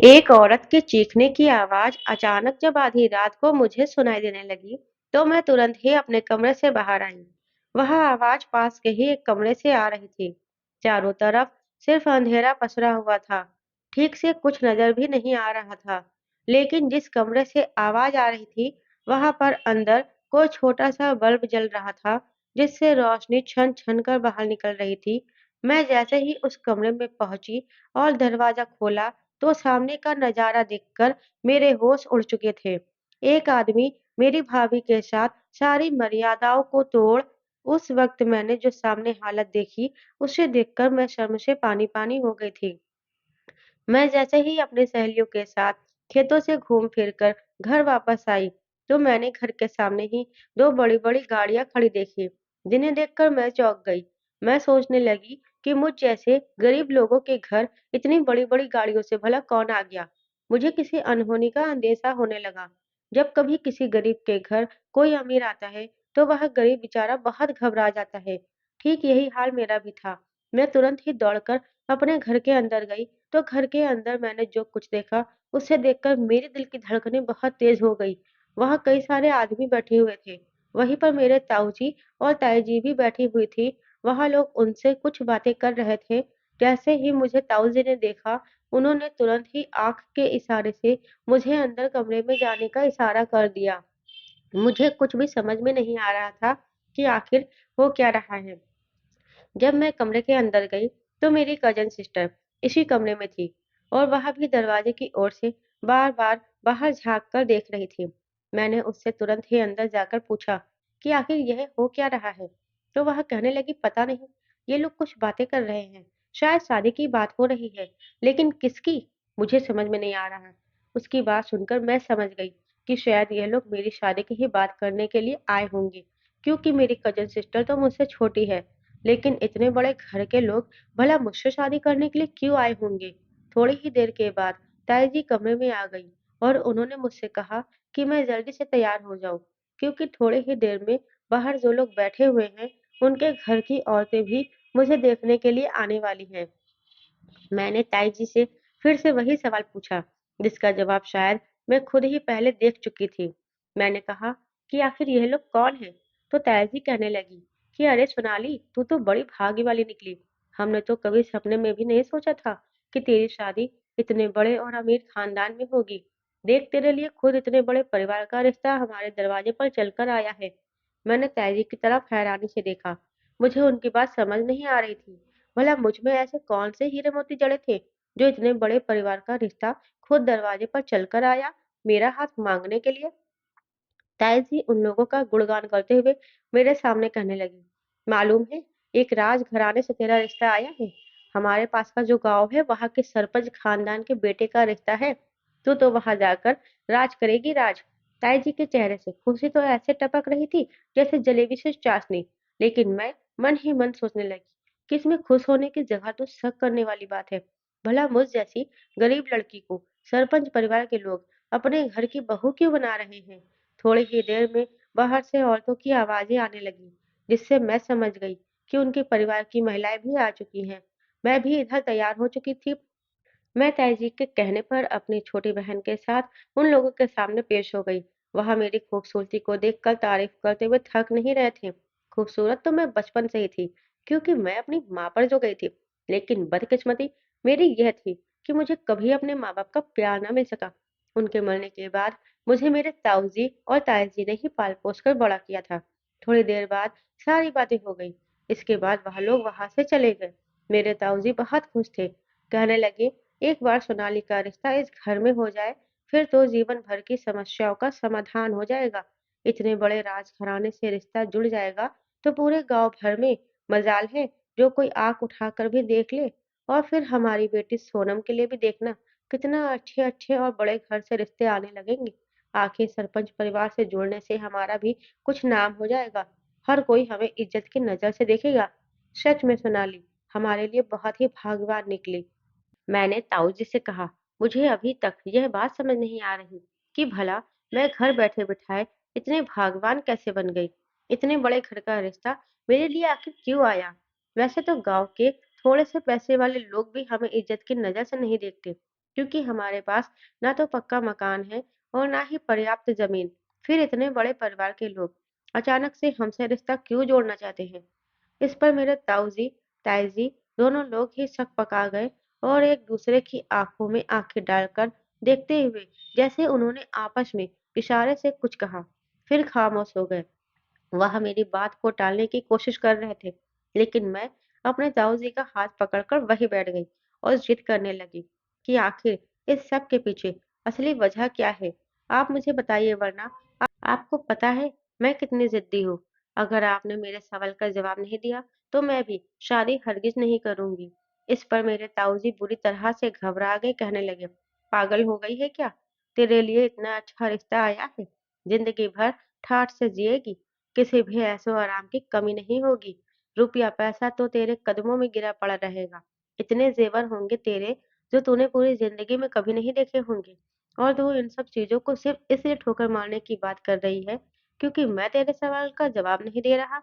एक औरत के चीखने की आवाज अचानक जब आधी रात को मुझे सुनाई देने लगी, तो मैं तुरंत ही अपने कमरे से बाहर आई। वह आवाज पास के ही एक कमरे से आ रही थी। चारों तरफ सिर्फ अंधेरा पसरा हुआ था। ठीक से कुछ नजर भी नहीं आ रहा था। लेकिन जिस कमरे से आवाज आ रही थी, वहां पर अंदर कोई छोटा सा बल्ब जल रहा था, जिससे रोशनी छन छन कर बाहर निकल रही थी। मैं जैसे ही उस कमरे में पहुंची और दरवाजा खोला, तो सामने का नजारा देखकर मेरे होश उड़ चुके थे। एक आदमी मेरी भाभी के साथ सारी मर्यादाओं को तोड़ उस वक्त मैंने जो सामने हालत देखी, उसे देखकर मैं शर्म से पानी-पानी हो गई थी। मैं जैसे ही अपनी सहेलियों के साथ खेतों से घूम फिर कर घर वापस आई, तो मैंने घर के सामने ही 2 बड़ी-बड़ी गाड़ियां खड़ी देखी, जिन्हें देखकर मैं चौंक गई। मैं सोचने लगी कि मुझ जैसे गरीब लोगों के घर इतनी बड़ी-बड़ी गाड़ियों से भला कौन आ गया? मुझे किसी अनहोनी का अंदेशा होने लगा। जब कभी किसी गरीब के घर कोई अमीर आता है, तो वह गरीब बेचारा बहुत घबरा जाता है। ठीक यही हाल मेरा भी था। मैं तुरंत ही दौड़कर अपने घर के अंदर गई, तो घर के अंदर मैंने जो कुछ देखा, उसे देखकर मेरे दिल की धड़कनें बहुत तेज हो गई। वहाँ कई सारे आदमी बैठे हुए थे। वहीं पर मेरे ताऊ जी और ताई जी भी बैठी हुई थी। वहाँ लोग उनसे कुछ बातें कर रहे थे। जैसे ही मुझे ताऊ जी ने देखा, उन्होंने तुरंत ही आँख के इशारे से मुझे अंदर कमरे में जाने का इशारा कर दिया। मुझे कुछ भी समझ में नहीं आ रहा था कि आखिर हो क्या रहा है। जब मैं कमरे के अंदर गई, तो मेरी कज़न सिस्टर इसी कमरे में थी और वह भी दरवाजे की ओर से बार-बार बाहर झाँक कर देख रही थी। मैंने उससे तुरंत ही अंदर जाकर पूछा कि आखिर यह हो क्या रहा है? तो वह कहने लगी, पता नहीं, ये लोग कुछ बातें कर रहे हैं। शायद शादी की बात हो रही है, लेकिन किसकी? मुझे समझ में नहीं आ रहा। उसकी बात सुनकर मैं समझ गई कि शायद यह लोग मेरी शादी की ही बात करने के लिए आए होंगे, क्योंकि मेरी कज़न सिस्टर तो मुझसे छोटी है। लेकिन इतने बड़े घर के लोग भला मुझसे शादी करने के लिए क्यों आए होंगे? थोड़ी ही देर के बाद ताई जी कमरे में आ गई और उन्होंने मुझसे कहा कि मैं जल्दी से तैयार हो जाऊं, क्योंकि थोड़ी ही देर में बाहर जो लोग बैठे हुए हैं, उनके घर की औरतें भी मुझे देखने के लिए आने वाली हैं। मैंने ताई जी से फिर से वही सवाल पूछा, जिसका जवाब शायद मैं खुद ही पहले देख चुकी थी। मैंने कहा कि आखिर यह लोग कौन हैं? तो ताई जी कहने लगी कि अरे सोनाली, तू तो बड़ी भागी वाली निकली। हमने तो कभी सपने में भी नहीं सोचा था कि तेरी शादी इतने बड़े और अमीर खानदान में होगी। देख, तेरे लिए खुद इतने बड़े परिवार का रिश्ता हमारे दरवाजे पर चलकर आया है। मैंने ताई जी की तरफ हैरानी से देखा। मुझे उनकी बात समझ नहीं आ रही थी। भला मुझ में ऐसे कौन से हीरे मोती जड़े थे, जो इतने बड़े परिवार का रिश्ता खुद दरवाजे पर चलकर आया, मेरा हाथ मांगने के लिए? ताई जी उन लोगों का गुणगान करते हुए मेरे सामने कहने लगी, मालूम है, एक राजघराने से तेरा रिश्ता आया है। हमारे पास का जो गांव है, वहां के सरपंच खानदान के बेटे का रिश्ता है। तू तो वहां जाकर राज करेगी, राज। ताई जी के चेहरे से खुशी तो ऐसे टपक रही थी जैसे जलेबी से चाशनी। लेकिन मैं मन ही मन सोचने लगी कि इसमें खुश होने की जगह तो शक करने वाली बात है। भला मुझ जैसी गरीब लड़की को सरपंच परिवार के लोग अपने घर की बहू क्यों बना रहे हैं? थोड़ी ही देर में बाहर से औरतों की आवाजें आने लगी, जिससे मैं समझ गई कि उनके परिवार की महिलाएं भी आ चुकी हैं। मैं भी इधर तैयार हो चुकी थी। मैं ताई जी के कहने पर अपनी छोटी बहन के साथ उन लोगों के सामने पेश हो गई। वह मेरी खूबसूरती को देखकर तारीफ करते हुए थक नहीं रहे थे। खूबसूरत तो मैं बचपन से ही थी, क्योंकि मैं अपनी माँ पर जो गई थी। लेकिन बदकिस्मती मेरी यह थी कि मुझे कभी अपने माँ बाप का प्यार न मिल सका। उनके मरने के बाद मुझे मेरे ताऊ जी और ताई जी ने ही पाल पोस कर बड़ा किया था। थोड़ी देर बाद सारी बातें हो गई। इसके बाद वह लोग वहां से चले गए। मेरे ताऊ जी बहुत खुश थे। कहने लगे, एक बार सोनाली का रिश्ता इस घर में हो जाए, फिर तो जीवन भर की समस्याओं का समाधान हो जाएगा। इतने बड़े राजघराने से रिश्ता जुड़ जाएगा, तो पूरे गांव भर में मजाल है जो कोई आंख उठाकर भी देख ले। और फिर हमारी बेटी सोनम के लिए भी देखना, कितना अच्छे अच्छे और बड़े घर से रिश्ते आने लगेंगे। आखिर सरपंच परिवार से जुड़ने से हमारा भी कुछ नाम हो जाएगा। हर कोई हमें इज्जत की नजर से देखेगा। सच में सोनाली हमारे लिए बहुत ही भाग्यवान निकली। मैंने ताऊ जी से कहा, मुझे अभी तक यह बात समझ नहीं आ रही कि भला मैं घर बैठे बिठाए इतने भाग्यवान कैसे बन गई। इतने बड़े घर का रिश्ता मेरे लिए आखिर क्यों आया? वैसे तो गांव के थोड़े से पैसे वाले लोग भी हमें इज्जत की नजर से नहीं देखते, क्योंकि हमारे पास ना तो पक्का मकान है और ना ही पर्याप्त जमीन। फिर इतने बड़े परिवार के लोग अचानक से हमसे रिश्ता क्यों जोड़ना चाहते हैं? इस पर मेरे ताऊजी, ताईजी दोनों लोग ही शक पका गए और एक दूसरे की आंखों में आंखें डालकर देखते हुए जैसे उन्होंने आपस में इशारे से कुछ कहा, फिर खामोश हो गए। वह मेरी बात को टालने की कोशिश कर रहे थे, लेकिन मैं अपने ताऊजी का हाथ पकड़कर वहीं बैठ गई और जिद करने लगी कि आखिर इस सब के पीछे असली वजह क्या है? आप मुझे बताइए, वरना आपको पता है मैं कितनी जिद्दी हूँ। अगर आपने मेरे सवाल का जवाब नहीं दिया, तो मैं भी शादी हरगिज नहीं करूंगी। इस पर मेरे ताऊजी बुरी तरह से घबरा गए, कहने लगे, पागल हो गई है क्या? तेरे लिए इतना अच्छा रिश्ता आया है, जिंदगी भर ठाठ से जिएगी, किसी भी ऐशो आराम की कमी नहीं होगी। रुपया पैसा तो तेरे कदमों में गिरा पड़ा रहेगा। इतने जेवर होंगे तेरे जो तूने पूरी जिंदगी में कभी नहीं देखे होंगे। और तू इन सब चीजों को सिर्फ इसलिए ठोकर मारने की बात कर रही है क्योंकि मैं तेरे सवाल का जवाब नहीं दे रहा।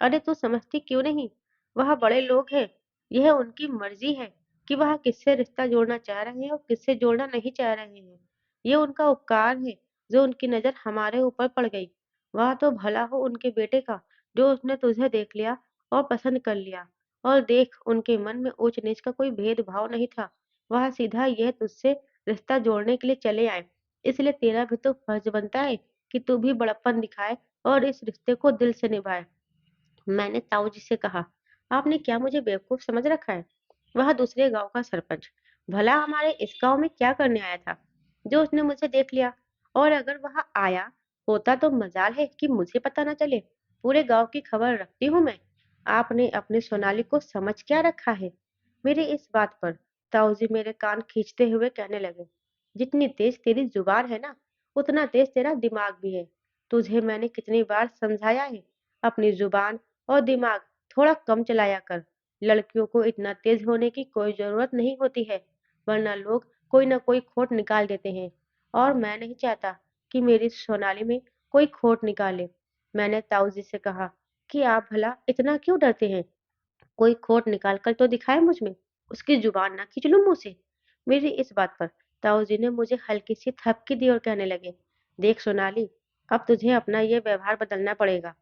अरे तू समझती क्यों नहीं? वह बड़े लोग हैं, यह उनकी मर्जी है कि वह किससे रिश्ता जोड़ना चाह रहे हैं और किससे जोड़ना नहीं चाह रहे हैं। ये उनका उपकार है जो उनकी नजर हमारे ऊपर पड़ गई। वह तो भला हो उनके बेटे का जो उसने तुझे देख लिया और पसंद कर लिया। और देख, उनके मन में ऊंच नीच का कोई भेदभाव नहीं था। वह सीधा यह तुझसे रिश्ता जोड़ने के लिए चले आए। इसलिए तेरा भी तो फर्ज बनता है कि तू भी बड़प्पन दिखाए और इस रिश्ते को दिल से निभाए। मैंने ताऊजी से कहा, आपने क्या मुझे बेवकूफ समझ रखा है? वह दूसरे गांव का सरपंच भला हमारे इस गांव में क्या करने आया था जो उसने मुझे देख लिया? और अगर वह आया होता तो मजाल है कि मुझे पता न चले। पूरे गांव की खबर रखती हूँ मैं। आपने अपने सोनाली को समझ क्या रखा है? मेरी इस बात पर ताऊजी मेरे कान खींचते हुए कहने लगे, जितनी तेज तेरी जुबान है ना, उतना तेज तेरा दिमाग भी है। तुझे मैंने कितनी बार समझाया है, अपनी जुबान और दिमाग थोड़ा कम चलाया कर। लड़कियों को इतना तेज होने की कोई जरूरत नहीं होती है, वरना लोग कोई ना कोई खोट निकाल देते हैं। और मैं नहीं चाहता कि मेरी सोनाली में कोई खोट निकाले। मैंने ताऊजी से कहा कि आप भला इतना क्यों डरते हैं? कोई खोट निकाल कर तो दिखाए मुझ में, उसकी जुबान ना खींच लूं मुंह से। मेरी इस बात पर ताऊजी ने मुझे हल्की सी थपकी दी और कहने लगे, देख सोनाली, अब तुझे अपना ये व्यवहार बदलना पड़ेगा।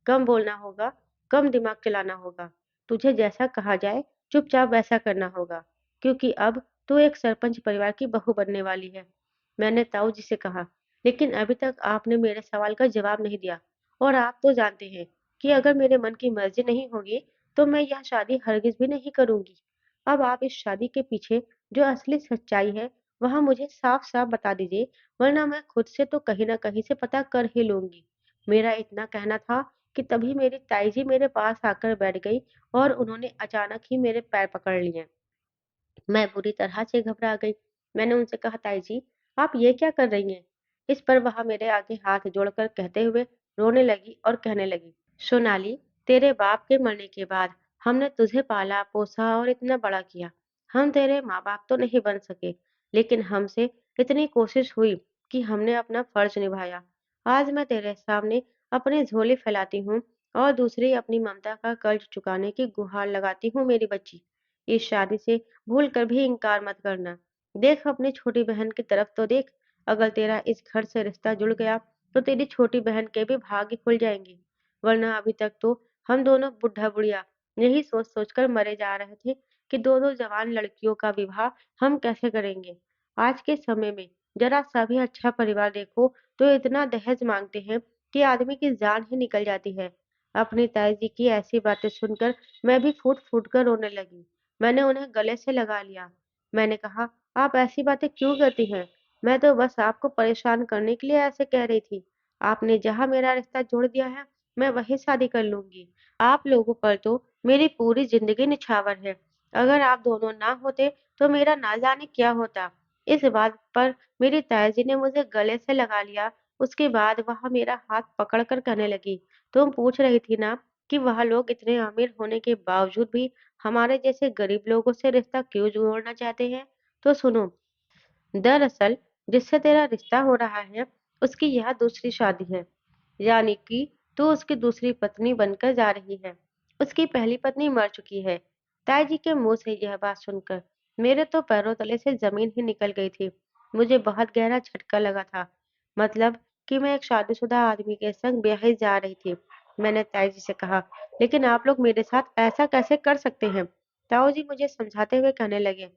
कम बोलना होगा, कम दिमाग चलाना होगा। तुझे जैसा कहा जाए चुपचाप वैसा करना होगा, क्योंकि अब तू एक सरपंच परिवार की बहू बनने वाली है। मैंने ताऊजी से कहा, लेकिन अभी तक आपने मेरे सवाल का जवाब नहीं दिया। और आप तो जानते हैं कि अगर मेरे मन की मर्जी नहीं होगी तो मैं यह शादी हरगिज भी नहीं करूंगी। अब आप इस शादी के पीछे जो असली सच्चाई है वह मुझे साफ साफ बता दीजिए, वरना मैं खुद से तो कहीं ना कहीं से पता कर ही लूंगी। मेरा इतना कहना था कि तभी मेरी ताई जी मेरे पास आकर बैठ गई और उन्होंने अचानक ही मेरे पैर पकड़ लिए। मैं बुरी तरह से घबरा गई। मैंने उनसे कहा, ताई जी, आप ये क्या कर रही हैं? इस पर वह मेरे आगे हाथ जोड़कर कहते हुए रोने लगी और कहने लगी, सोनाली, तेरे बाप के मरने के बाद हमने तुझे पाला पोसा और इतना बड़ा किया। हम तेरे माँ बाप तो नहीं बन सके, लेकिन हमसे इतनी कोशिश हुई कि हमने अपना फर्ज निभाया। आज मैं तेरे सामने अपनी झोली फैलाती हूँ और दूसरी अपनी ममता का कर्ज चुकाने की गुहार लगाती हूँ, मेरी बच्ची। इस शादी से भूल कर भी इनकार मत करना। देख, अपनी छोटी बहन की तरफ तो देख। अगर तेरा इस घर से रिश्ता जुड़ गया तो तेरी छोटी बहन के भी भाग्य खुल जाएंगे। वरना अभी तक तो हम दोनों बुढ़ा बुढ़िया यही सोच सोच कर मरे जा रहे थे कि दो दो जवान लड़कियों का विवाह हम कैसे करेंगे। आज के समय में जरा सा भी अच्छा परिवार देखो तो इतना दहेज मांगते हैं कि आदमी की जान ही निकल जाती है। अपनी ताई जी की ऐसी बातें सुनकर मैं भी फूट फूट कर रोने लगी। मैंने उन्हें गले से लगा लिया। मैंने कहा, आप ऐसी बातें क्यों करती हैं? मैं तो बस आपको परेशान करने के लिए ऐसे कह रही थी। आपने जहाँ मेरा रिश्ता जोड़ दिया है, मैं वहीं शादी कर लूंगी। आप लोगों पर तो मेरी पूरी जिंदगी निछावर है। अगर आप दोनों ना होते तो मेरा ना जाने क्या होता। इस बात पर मेरी ताया जी ने मुझे गले से लगा लिया। उसके बाद वह मेरा हाथ पकड़कर कहने लगी, तुम पूछ रही थी ना कि वह लोग इतने अमीर होने के बावजूद भी हमारे जैसे गरीब लोगों से रिश्ता क्यों जोड़ना चाहते हैं? तो सुनो, दरअसल जिससे तेरा रिश्ता हो रहा है उसकी यह दूसरी शादी है, यानी कि तू उसकी दूसरी पत्नी बनकर जा रही है। उसकी पहली पत्नी मर चुकी है। ताई जी के मुंह से यह बात सुनकर मेरे तो पैरों तले से ज़मीन ही निकल गई थी। मुझे बहुत गहरा झटका लगा था। मतलब कि मैं एक शादीशुदा आदमी के संग ब्याहे जा रही थी। मैंने ताऊ जी से कहा, "लेकिन आप लोग मेरे साथ ऐसा कैसे कर सकते हैं?" ताऊ जी मुझे समझाते हुए कहने लगे,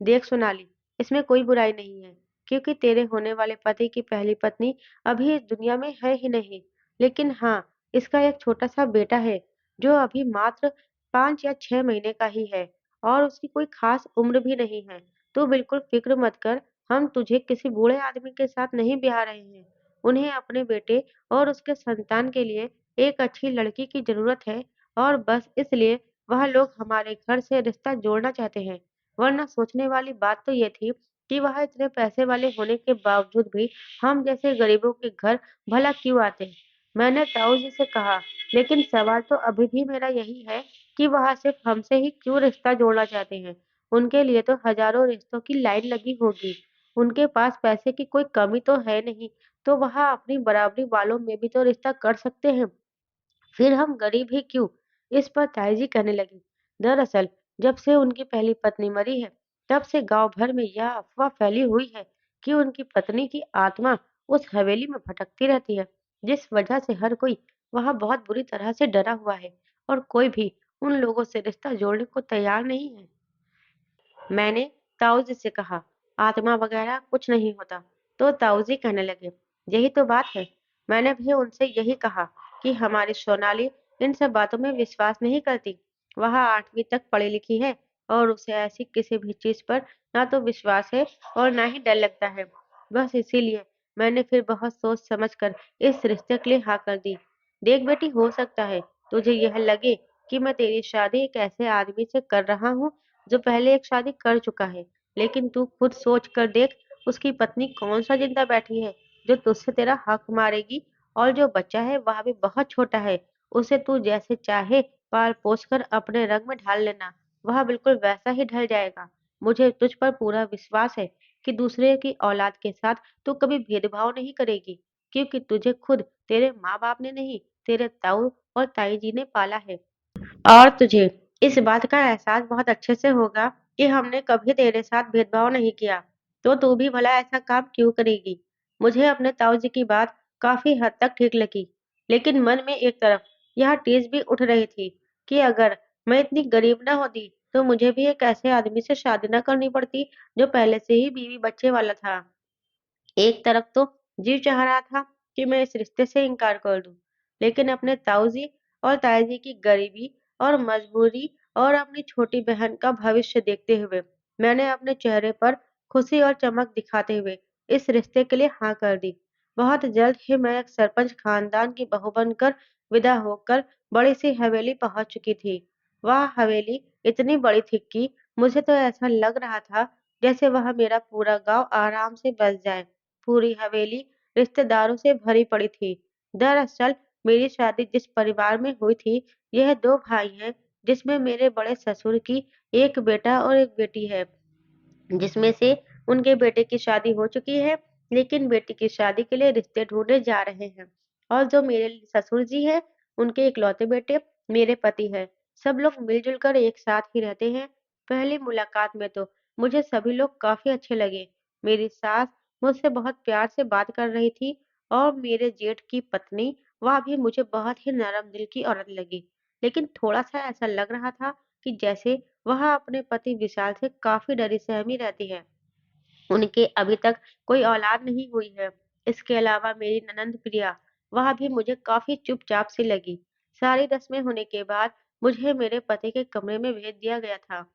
"देख सोनाली, इसमें कोई बुराई नहीं है, क्योंकि तेरे होने वाले पति की पहली पत्नी अभी इस दुनिया में है ही नहीं। लेकिन हाँ, इसका एक छोटा-सा बेटा है, जो अभी मात्र 5 या 6 महीने का ही है। और उसकी कोई खास उम्र भी नहीं है। तू बिल्कुल फ़िक्र मत कर, हम तुझे किसी बूढ़े आदमी के साथ नहीं ब्याह रहे हैं। उन्हें अपने बेटे और उसके संतान के लिए एक अच्छी लड़की की ज़रूरत है और बस इसलिए वह लोग हमारे घर से रिश्ता जोड़ना चाहते हैं। वरना सोचने वाली बात तो ये थी कि वह इतने पैसे वाले होने के बावजूद भी हम जैसे गरीबों के घर भला क्यों आते?" मैंने ताऊ जी से कहा, "लेकिन सवाल तो अभी भी मेरा यही है कि वह सिर्फ हमसे ही क्यों रिश्ता जोड़ना चाहते हैं? उनके लिए तो हज़ारों रिश्तों की लाइन लगी होगी। उनके पास पैसे की कोई कमी तो है नहीं, तो वह अपनी बराबरी वालों में भी तो रिश्ता कर सकते हैं। फिर हम गरीब ही क्यों?" इस पर ताई जी कहने लगी, "दरअसल जब से उनकी पहली पत्नी मरी है, तब से गाँव भर में यह अफ़वाह फैली हुई है कि उनकी पत्नी की आत्मा उस हवेली में भटकती रहती है, जिस वजह से हर कोई वहाँ बहुत बुरी तरह से डरा हुआ है और कोई भी उन लोगों से रिश्ता जोड़ने को तैयार नहीं है।" मैंने ताऊ जी से कहा, "आत्मा वगैरह कुछ नहीं होता।" तो ताऊ जी कहने लगे, "यही तो बात है। मैंने भी उनसे यही कहा कि हमारी सोनाली इन सब बातों में विश्वास नहीं करती। वह 8वीं तक पढ़ी लिखी है और उसे ऐसी किसी भी चीज़ पर ना तो विश्वास है और ना ही डर लगता है। बस इसीलिए मैंने फिर बहुत सोच समझ कर इस रिश्ते के लिए हाँ कर दी। देख बेटी, हो सकता है तुझे यह लगे कि मैं तेरी शादी एक ऐसे आदमी से कर रहा हूँ जो पहले एक शादी कर चुका है, लेकिन तू खुद सोच कर देख, उसकी पत्नी कौन-सा जिंदा बैठी है, जो तुझसे तेरा हक मारेगी, और जो बच्चा है वह भी बहुत छोटा है, उसे तू जैसे चाहे पाल-पोस कर अपने रंग में ढाल लेना, वह बिल्कुल वैसा ही ढल जाएगा। मुझे तुझ पर पूरा विश्वास है कि दूसरे की औलाद के साथ तू कभी भेदभाव नहीं करेगी, क्योंकि तुझे खुद तेरे माँ-बाप ने नहीं, तेरे ताऊ और ताई जी ने पाला है। और तुझे इस बात का एहसास बहुत अच्छे से होगा कि हमने कभी तेरे साथ भेदभाव नहीं किया, तो तू भी भला ऐसा काम क्यों करेगी?" मुझे अपने ताऊ जी की बात काफ़ी हद तक ठीक लगी, लेकिन मन में एक तरफ यह टीस भी उठ रही थी कि अगर मैं इतनी गरीब न होती, तो मुझे भी एक ऐसे आदमी से शादी न करनी पड़ती, जो पहले से ही बीवी-बच्चे वाला था। एक तरफ तो जी चाह रहा था कि मैं इस रिश्ते से इनकार कर दूं, लेकिन अपने ताऊजी और ताईजी की गरीबी और मजबूरी और अपनी छोटी बहन का भविष्य देखते हुए मैंने अपने चेहरे पर खुशी और चमक दिखाते हुए इस रिश्ते के लिए हाँ कर दी। बहुत जल्द ही मैं एक सरपंच खानदान की बहू बनकर विदा होकर बड़ी सी हवेली पहुंच चुकी थी। वह हवेली इतनी बड़ी थी कि मुझे तो ऐसा लग रहा था जैसे वह मेरा पूरा गांव आराम से बस जाए। पूरी हवेली रिश्तेदारों से भरी पड़ी थी। दरअसल मेरी शादी जिस परिवार में हुई थी, यह 2 भाई हैं, जिसमें मेरे बड़े ससुर की एक बेटा और एक बेटी है। जिसमें से उनके बेटे की शादी हो चुकी है, लेकिन बेटी की शादी के लिए रिश्ते ढूँढे जा रहे हैं। और जो मेरे ससुर जी हैं, उनके इकलौते बेटे मेरे पति हैं। सब लोग मिल-जुल कर एक साथ ही रहते हैं। पहली मुलाकात में तो मुझे सभी लोग काफ़ी अच्छे लगे। मेरी सास मुझसे बहुत प्यार से बात कर रही थी और मेरे जेठ की पत्नी, वह भी मुझे बहुत ही नरम दिल की औरत लगी। लेकिन थोड़ा-सा ऐसा लग रहा था कि जैसे वह अपने पति विशाल से काफ़ी डरी-सहमी रहती है। उनके अभी तक कोई औलाद नहीं हुई है। इसके अलावा मेरी ननंद प्रिया, वह भी मुझे काफ़ी चुपचाप सी लगी। सारी रस्में होने के बाद मुझे मेरे पति के कमरे में भेज दिया गया था।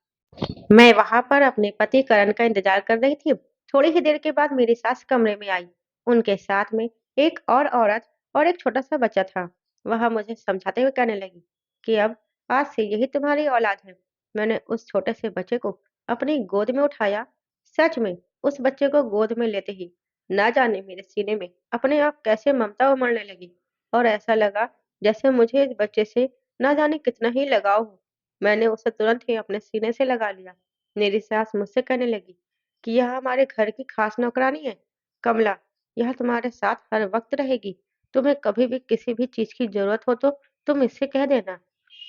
मैं वहाँ पर अपने पति करण का इंतज़ार कर रही थी। थोड़ी ही देर के बाद मेरी सास कमरे में आई। उनके साथ में एक और औरत और एक छोटा-सा बच्चा था। वह मुझे समझाते हुए कहने लगी कि अब आज से यही तुम्हारी औलाद है। मैंने उस छोटे से बच्चे को अपनी गोद में उठाया। सच में उस बच्चे को गोद में लेते ही ना जाने मेरे सीने में अपने आप कैसे ममता उमड़ने लगी और ऐसा लगा जैसे मुझे इस बच्चे से ना जाने कितना ही लगाव हो। मैंने उसे तुरंत ही अपने सीने से लगा लिया। मेरी सास मुझसे कहने लगी कि यह हमारे घर की खास नौकरानी है। कमला, यह तुम्हारे साथ हर वक्त रहेगी। तुम्हें कभी भी किसी भी चीज की जरूरत हो तो तुम इससे कह देना।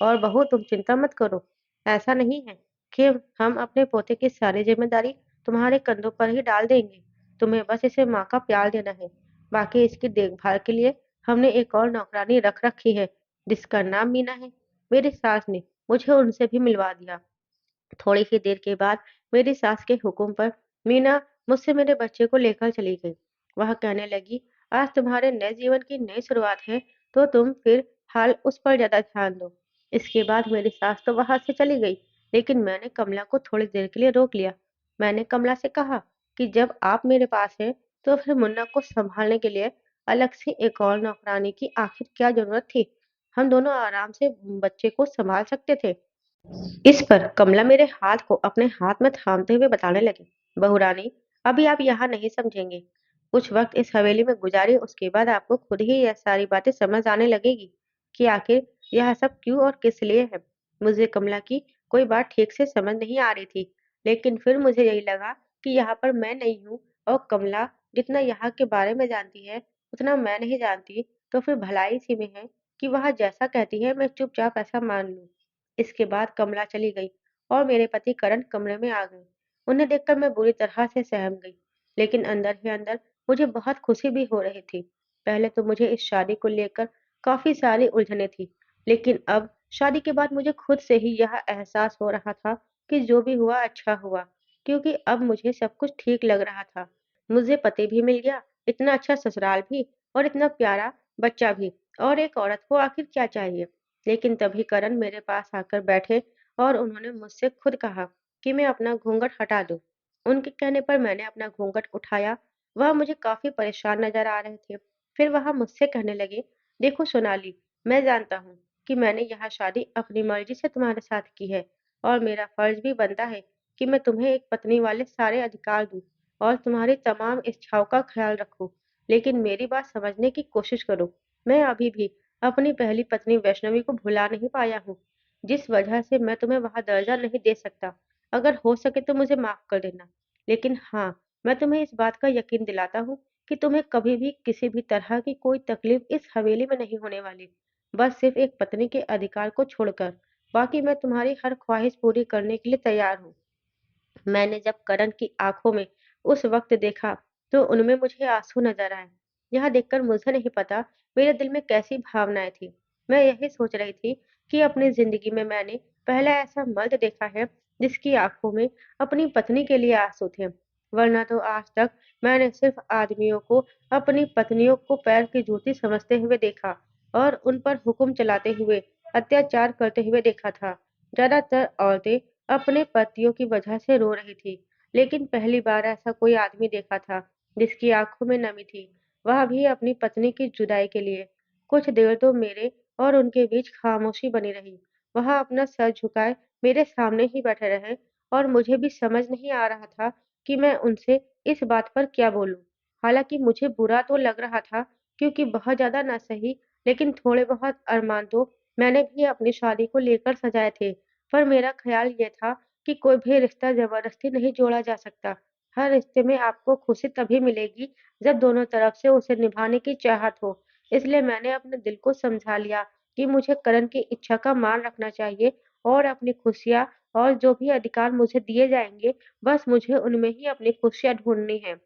और बहू, तुम चिंता मत करो, ऐसा नहीं है कि हम अपने पोते की सारी ज़िम्मेदारी तुम्हारे कंधों पर ही डाल देंगे। तुम्हें बस इसे माँ का प्यार देना है। बाकी इसकी देखभाल के लिए हमने एक और नौकरानी रख रखी है, जिसका नाम मीना है। मेरी सास ने मुझे उनसे भी मिलवा दिया। थोड़ी ही देर के बाद मेरी सास के हुक्म पर मीना मुझसे मेरे बच्चे को लेकर चली गई। वह कहने लगी, आज तुम्हारे नए जीवन की नई शुरुआत है, तो तुम फिर हाल उस पर ज्यादा ध्यान दो। इसके बाद मेरी सास तो वहां से चली गई, लेकिन मैंने कमला को थोड़ी देर के लिए रोक लिया। मैंने कमला से कहा कि जब आप मेरे पास हैं, तो फिर मुन्ना को संभालने के लिए अलग से एक और नौकरानी की आखिर क्या जरूरत थी। हम दोनों आराम से बच्चे को संभाल सकते थे। इस पर कमला मेरे हाथ को अपने हाथ में थामते हुए बताने लगी, बहू रानी, अभी आप यहाँ नहीं समझेंगे। कुछ वक्त इस हवेली में गुजारिए, उसके बाद आपको खुद ही यह सारी बातें समझ आने लगेगी कि आखिर यह सब क्यों और किस लिए है। मुझे कमला की कोई बात ठीक से समझ नहीं आ रही थी, लेकिन फिर मुझे यही लगा कि यहाँ पर मैं नहीं हूँ और कमला जितना यहाँ के बारे में जानती है, उतना मैं नहीं जानती। तो फिर भलाई इसी में है कि वह जैसा कहती है मैं चुपचाप ऐसा मान लूं। इसके बाद कमला चली गई और मेरे पति करण कमरे में आ गए। उन्हें देखकर मैं बुरी तरह से सहम गई, लेकिन अंदर ही अंदर मुझे बहुत खुशी भी हो रही थी। पहले तो मुझे इस शादी को लेकर काफी सारी उलझने थी, लेकिन अब शादी के बाद मुझे खुद से ही यह एहसास हो रहा था कि जो भी हुआ अच्छा हुआ, क्योंकि अब मुझे सब कुछ ठीक लग रहा था। मुझे पति भी मिल गया, इतना अच्छा ससुराल भी, और इतना प्यारा बच्चा भी। और एक औरत को आखिर क्या चाहिए। लेकिन तभी करण मेरे पास आकर बैठे और उन्होंने मुझसे खुद कहा कि मैं अपना घूंघट हटा दूं। उनके कहने पर मैंने अपना घूंघट उठाया। वह मुझे काफी परेशान नजर आ रहे थे। फिर वह मुझसे कहने लगे, देखो सोनाली, मैं जानता हूँ कि मैंने यह शादी अपनी मर्जी से तुम्हारे साथ की है, और मेरा फर्ज भी बनता है कि मैं तुम्हें एक पत्नी वाले सारे अधिकार दूं और तुम्हारी तमाम इच्छाओं का ख्याल रखूं। लेकिन मेरी बात समझने की कोशिश करो। मैं अभी भी अपनी पहली पत्नी वैष्णवी को भुला नहीं पाया हूँ, जिस वजह से मैं तुम्हें वहां दर्जा नहीं दे सकता। अगर हो सके तो मुझे माफ कर देना। लेकिन हाँ, मैं तुम्हें इस बात का यकीन दिलाता हूँ कि तुम्हें कभी भी किसी भी तरह की कोई तकलीफ इस हवेली में नहीं होने वाली। बस सिर्फ एक पत्नी के अधिकार को छोड़कर। बाकी मैं तुम्हारी हर ख्वाहिश पूरी करने के लिए तैयार हूँ। मैंने जब करण की आंखों में उस वक्त देखा, तो उनमें मुझे आंसू नजर आए। यह देखकर मुझे नहीं पता मेरे दिल में कैसी भावनाएं थी। मैं यही सोच रही थी कि अपनी जिंदगी में मैंने पहला ऐसा मर्द देखा है जिसकी आंखों में अपनी पत्नी के लिए आंसू थे। वरना तो आज तक मैंने सिर्फ आदमियों को अपनी पत्नियों को पैर की जूती समझते हुए देखा और उन पर हुक्म चलाते हुए अत्याचार करते हुए देखा था। ज्यादातर औरतें अपने पतियों की वजह से रो रही थी, लेकिन पहली बार ऐसा कोई आदमी देखा था जिसकी आंखों में नमी थी, वह भी अपनी पत्नी की जुदाई के लिए। कुछ देर तो मेरे और उनके बीच खामोशी बनी रही। वह अपना सर झुकाए मेरे सामने ही बैठे रहे, और मुझे भी समझ नहीं आ रहा था कि मैं उनसे इस बात पर क्या बोलूं। हालांकि मुझे बुरा तो लग रहा था, क्योंकि बहुत ज्यादा ना सही, लेकिन थोड़े बहुत अरमान तो मैंने भी अपनी शादी को लेकर सजाए थे। पर मेरा ख़्याल ये था कि कोई भी रिश्ता ज़बरदस्ती नहीं जोड़ा जा सकता। हर रिश्ते में आपको खुशी तभी मिलेगी जब दोनों तरफ से उसे निभाने की चाहत हो। इसलिए मैंने अपने दिल को समझा लिया कि मुझे करण की इच्छा का मान रखना चाहिए, और अपनी खुशियाँ और जो भी अधिकार मुझे दिए जाएँगे, बस मुझे उनमें ही अपनी खुशियाँ ढूँढनी है।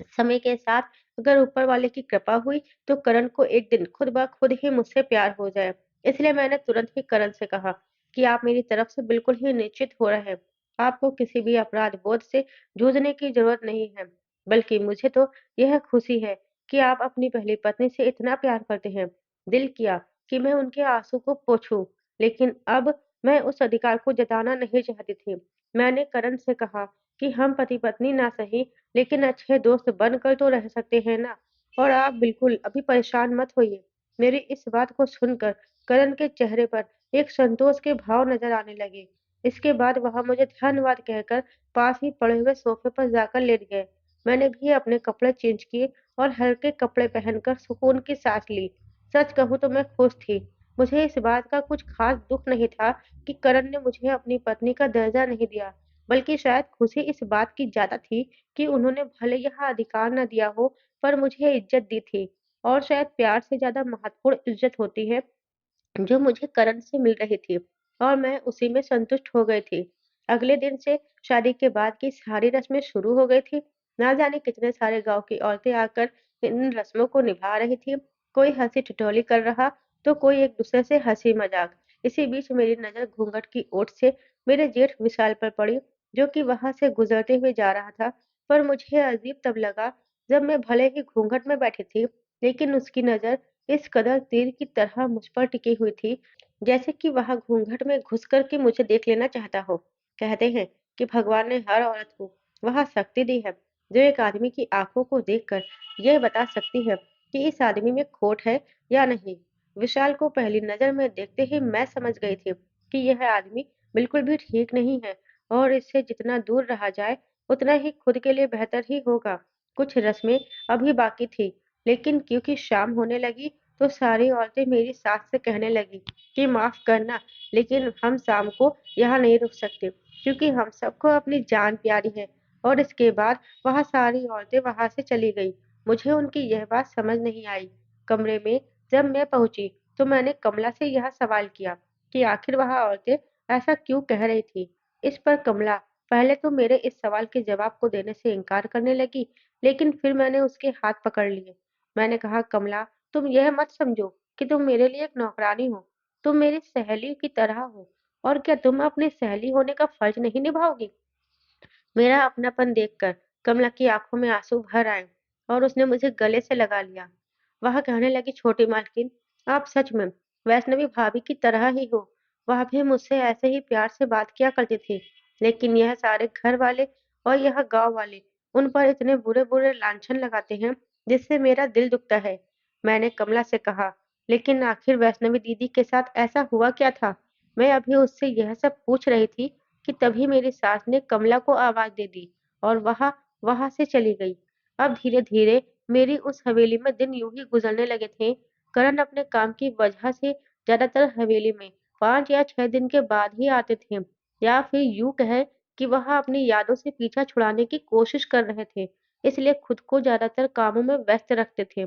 समय के साथ अगर ऊपर वाले की कृपा हुई, तो करण को एक दिन खुद ब खुद ही मुझसे प्यार हो जाए। इसलिए मैंने तुरंत ही करण से कहा कि आप मेरी तरफ से बिल्कुल ही निश्चित हो रहे हैं। आपको किसी भी अपराध बोध से जूझने की जरूरत नहीं है। बल्कि मुझे तो यह खुशी है कि आप अपनी पहली पत्नी से इतना प्यार करते हैं। दिल किया कि मैं उनके आंसू को पोंछूं, लेकिन अब मैं उस अधिकार को जताना नहीं चाहती थी। मैंने करण से कहा कि हम पति पत्नी ना सही, लेकिन अच्छे दोस्त बनकर तो रह सकते हैं ना। और आप बिल्कुल अभी परेशान मत होइए। मेरी इस बात को सुनकर करण के चेहरे पर एक संतोष के भाव नजर आने लगे। इसके बाद वह मुझे धन्यवाद कहकर पास ही पड़े हुए सोफे पर जाकर लेट गए। मैंने भी अपने कपड़े चेंज किए और हल्के कपड़े पहनकर सुकून की सांस ली। सच कहूँ तो मैं खुश थी। मुझे इस बात का कुछ खास दुख नहीं था कि करण ने मुझे अपनी पत्नी का दर्जा नहीं दिया, बल्कि शायद खुशी इस बात की ज्यादा थी कि उन्होंने भले यह अधिकार न दिया हो, पर मुझे इज्जत दी थी। और शायद प्यार से ज़्यादा महत्वपूर्ण इज्जत होती है, जो मुझे करण से मिल रही थी, और मैं उसी में संतुष्ट हो गई थी। अगले दिन से शादी के बाद की सारी रस्में शुरू हो गई थी। ना जाने कितने सारे गाँव की औरतें आकर इन रस्मों को निभा रही थी। कोई हँसी-ठिठोली कर रहा, तो कोई एक-दूसरे से हँसी-मज़ाक। इसी बीच मेरी नज़र घूंघट की ओट से मेरे जेठ विशाल पर पड़ी, जो कि वहाँ से गुज़रते हुए जा रहा था। पर मुझे अजीब तब लगा, जब मैं भले ही घूंघट में बैठी थी, लेकिन उसकी नज़र इस कदर तीर की तरह मुझ पर टिकी हुई थी, जैसे कि वह घूंघट में घुस कर के मुझे देख लेना चाहता हो। कहते हैं कि भगवान ने हर औरत को वह शक्ति दी है, जो एक आदमी की आंखों को देखकर यह बता सकती है कि इस आदमी में खोट है या नहीं। विशाल को पहली नजर में देखते ही मैं समझ गई थी कि यह आदमी बिल्कुल भी ठीक नहीं है और इससे जितना दूर रहा जाए उतना ही खुद के लिए बेहतर ही होगा। कुछ रस्में अभी बाकी थी, लेकिन क्योंकि शाम होने लगी तो सारी औरतें मेरी सास से कहने लगी कि माफ करना, लेकिन हम शाम को यहाँ नहीं रुक सकते, क्योंकि हम सबको अपनी जान प्यारी है। और इसके बाद वह सारी औरतें वहां से चली गई। मुझे उनकी यह बात समझ नहीं आई। कमरे में जब मैं पहुंची तो मैंने कमला से यह सवाल किया कि आखिर वह औरतें ऐसा क्यों कह रही थी। इस पर कमला पहले तो मेरे इस सवाल के जवाब को देने से इनकार करने लगी, लेकिन फिर मैंने उसके हाथ पकड़ लिए। मैंने कहा, कमला, तुम यह मत समझो कि तुम मेरे लिए एक नौकरानी हो। तुम मेरी सहेली की तरह हो, और क्या तुम अपनी सहेली होने का फर्ज नहीं निभाओगी? मेरा अपनापन देखकर कमला की आंखों में आंसू भर आए और उसने मुझे गले से लगा लिया। वह कहने लगी, छोटी मालकिन, आप सच में वैष्णवी भाभी की तरह ही हो। वह भी मुझसे ऐसे ही प्यार से बात किया करती थी, लेकिन यह सारे घर वाले और यह गांव वाले उन पर इतने बुरे बुरे लांछन लगाते हैं, जिससे मेरा दिल दुखता है। मैंने कमला से कहा, लेकिन आखिर वैष्णवी दीदी के साथ ऐसा हुआ क्या था? मैं अभी उससे यह सब पूछ रही थी कि तभी मेरी सास ने कमला को आवाज दे दी और वह वहां से चली गई। अब धीरे धीरे मेरी उस हवेली में दिन यूं ही गुजरने लगे थे। करण अपने काम की वजह से ज्यादातर हवेली में 5 या 6 दिन के बाद ही आते थे, या फिर यूं कहें कि वह अपनी यादों से पीछा छुड़ाने की कोशिश कर रहे थे, इसलिए खुद को ज्यादातर कामों में व्यस्त रखते थे।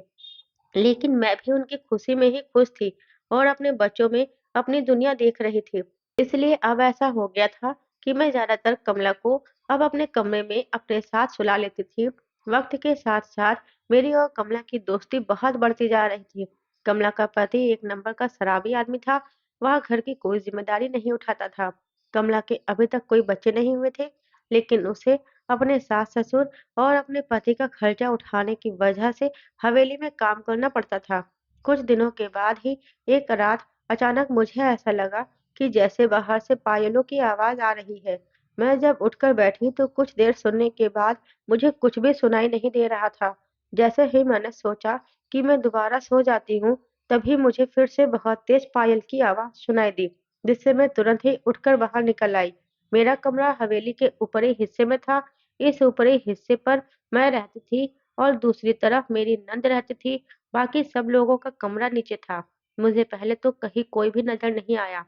लेकिन मैं भी उनकी खुशी में ही खुश थी और अपने बच्चों में अपनी दुनिया देख रही थी। इसलिए अब ऐसा हो गया था कि मैं ज्यादातर कमला को अब अपने कमरे में अपने साथ सुला लेती थी। वक्त के साथ साथ मेरी और कमला की दोस्ती बहुत बढ़ती जा रही थी। कमला का पति एक नंबर का शराबी आदमी था। वह घर की कोई जिम्मेदारी नहीं उठाता था। कमला के अभी तक कोई बच्चे नहीं हुए थे, लेकिन उसे अपने सास ससुर और अपने पति का खर्चा उठाने की वजह से हवेली में काम करना पड़ता था। कुछ दिनों के बाद ही एक रात अचानक मुझे ऐसा लगा कि जैसे बाहर से पायलों की आवाज आ रही है। मैं जब उठकर बैठी तो कुछ देर सुनने के बाद मुझे कुछ भी सुनाई नहीं दे रहा था। जैसे ही मैंने सोचा कि मैं दोबारा सो जाती हूँ, तभी मुझे फिर से बहुत तेज पायल की आवाज सुनाई दी, जिससे मैं तुरंत ही उठकर बाहर निकल आई। मेरा कमरा हवेली के ऊपरी हिस्से में था। इस ऊपरी हिस्से पर मैं रहती थी और दूसरी तरफ मेरी नंद रहती थी। बाकी सब लोगों का कमरा नीचे था। मुझे पहले तो कहीं कोई भी नजर नहीं आया।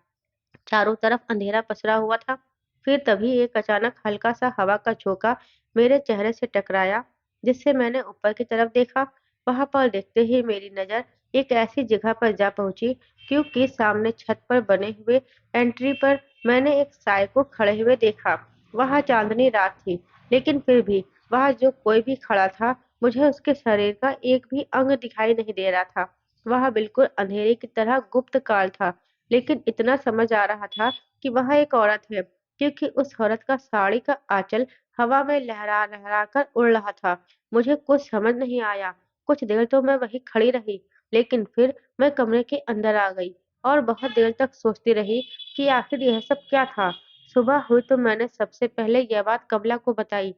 चारों तरफ अंधेरा पसरा हुआ था। फिर तभी एक अचानक हल्का सा हवा का झोंका मेरे चेहरे से टकराया, जिससे मैंने ऊपर की तरफ देखा। वहां पर देखते ही मेरी नजर एक ऐसी जगह पर जा पहुंची, क्योंकि सामने छत पर बने हुए एंट्री पर मैंने एक साय को खड़े हुए देखा। वहां चांदनी रात थी, लेकिन फिर भी वहां जो कोई भी खड़ा था, मुझे उसके शरीर का एक भी अंग दिखाई नहीं दे रहा था। वह बिल्कुल अंधेरे की तरह गुप्त काल था, लेकिन इतना समझ आ रहा था कि वह एक औरत है, क्योंकि उस औरत का साड़ी का आंचल हवा में लहरा लहरा कर उड़ रहा था। मुझे कुछ समझ नहीं आया। कुछ देर तो मैं वहीं खड़ी रही, लेकिन फिर मैं कमरे के अंदर आ गई और बहुत देर तक सोचती रही कि आखिर यह सब क्या था। सुबह हुई तो मैंने सबसे पहले यह बात कमला को बताई।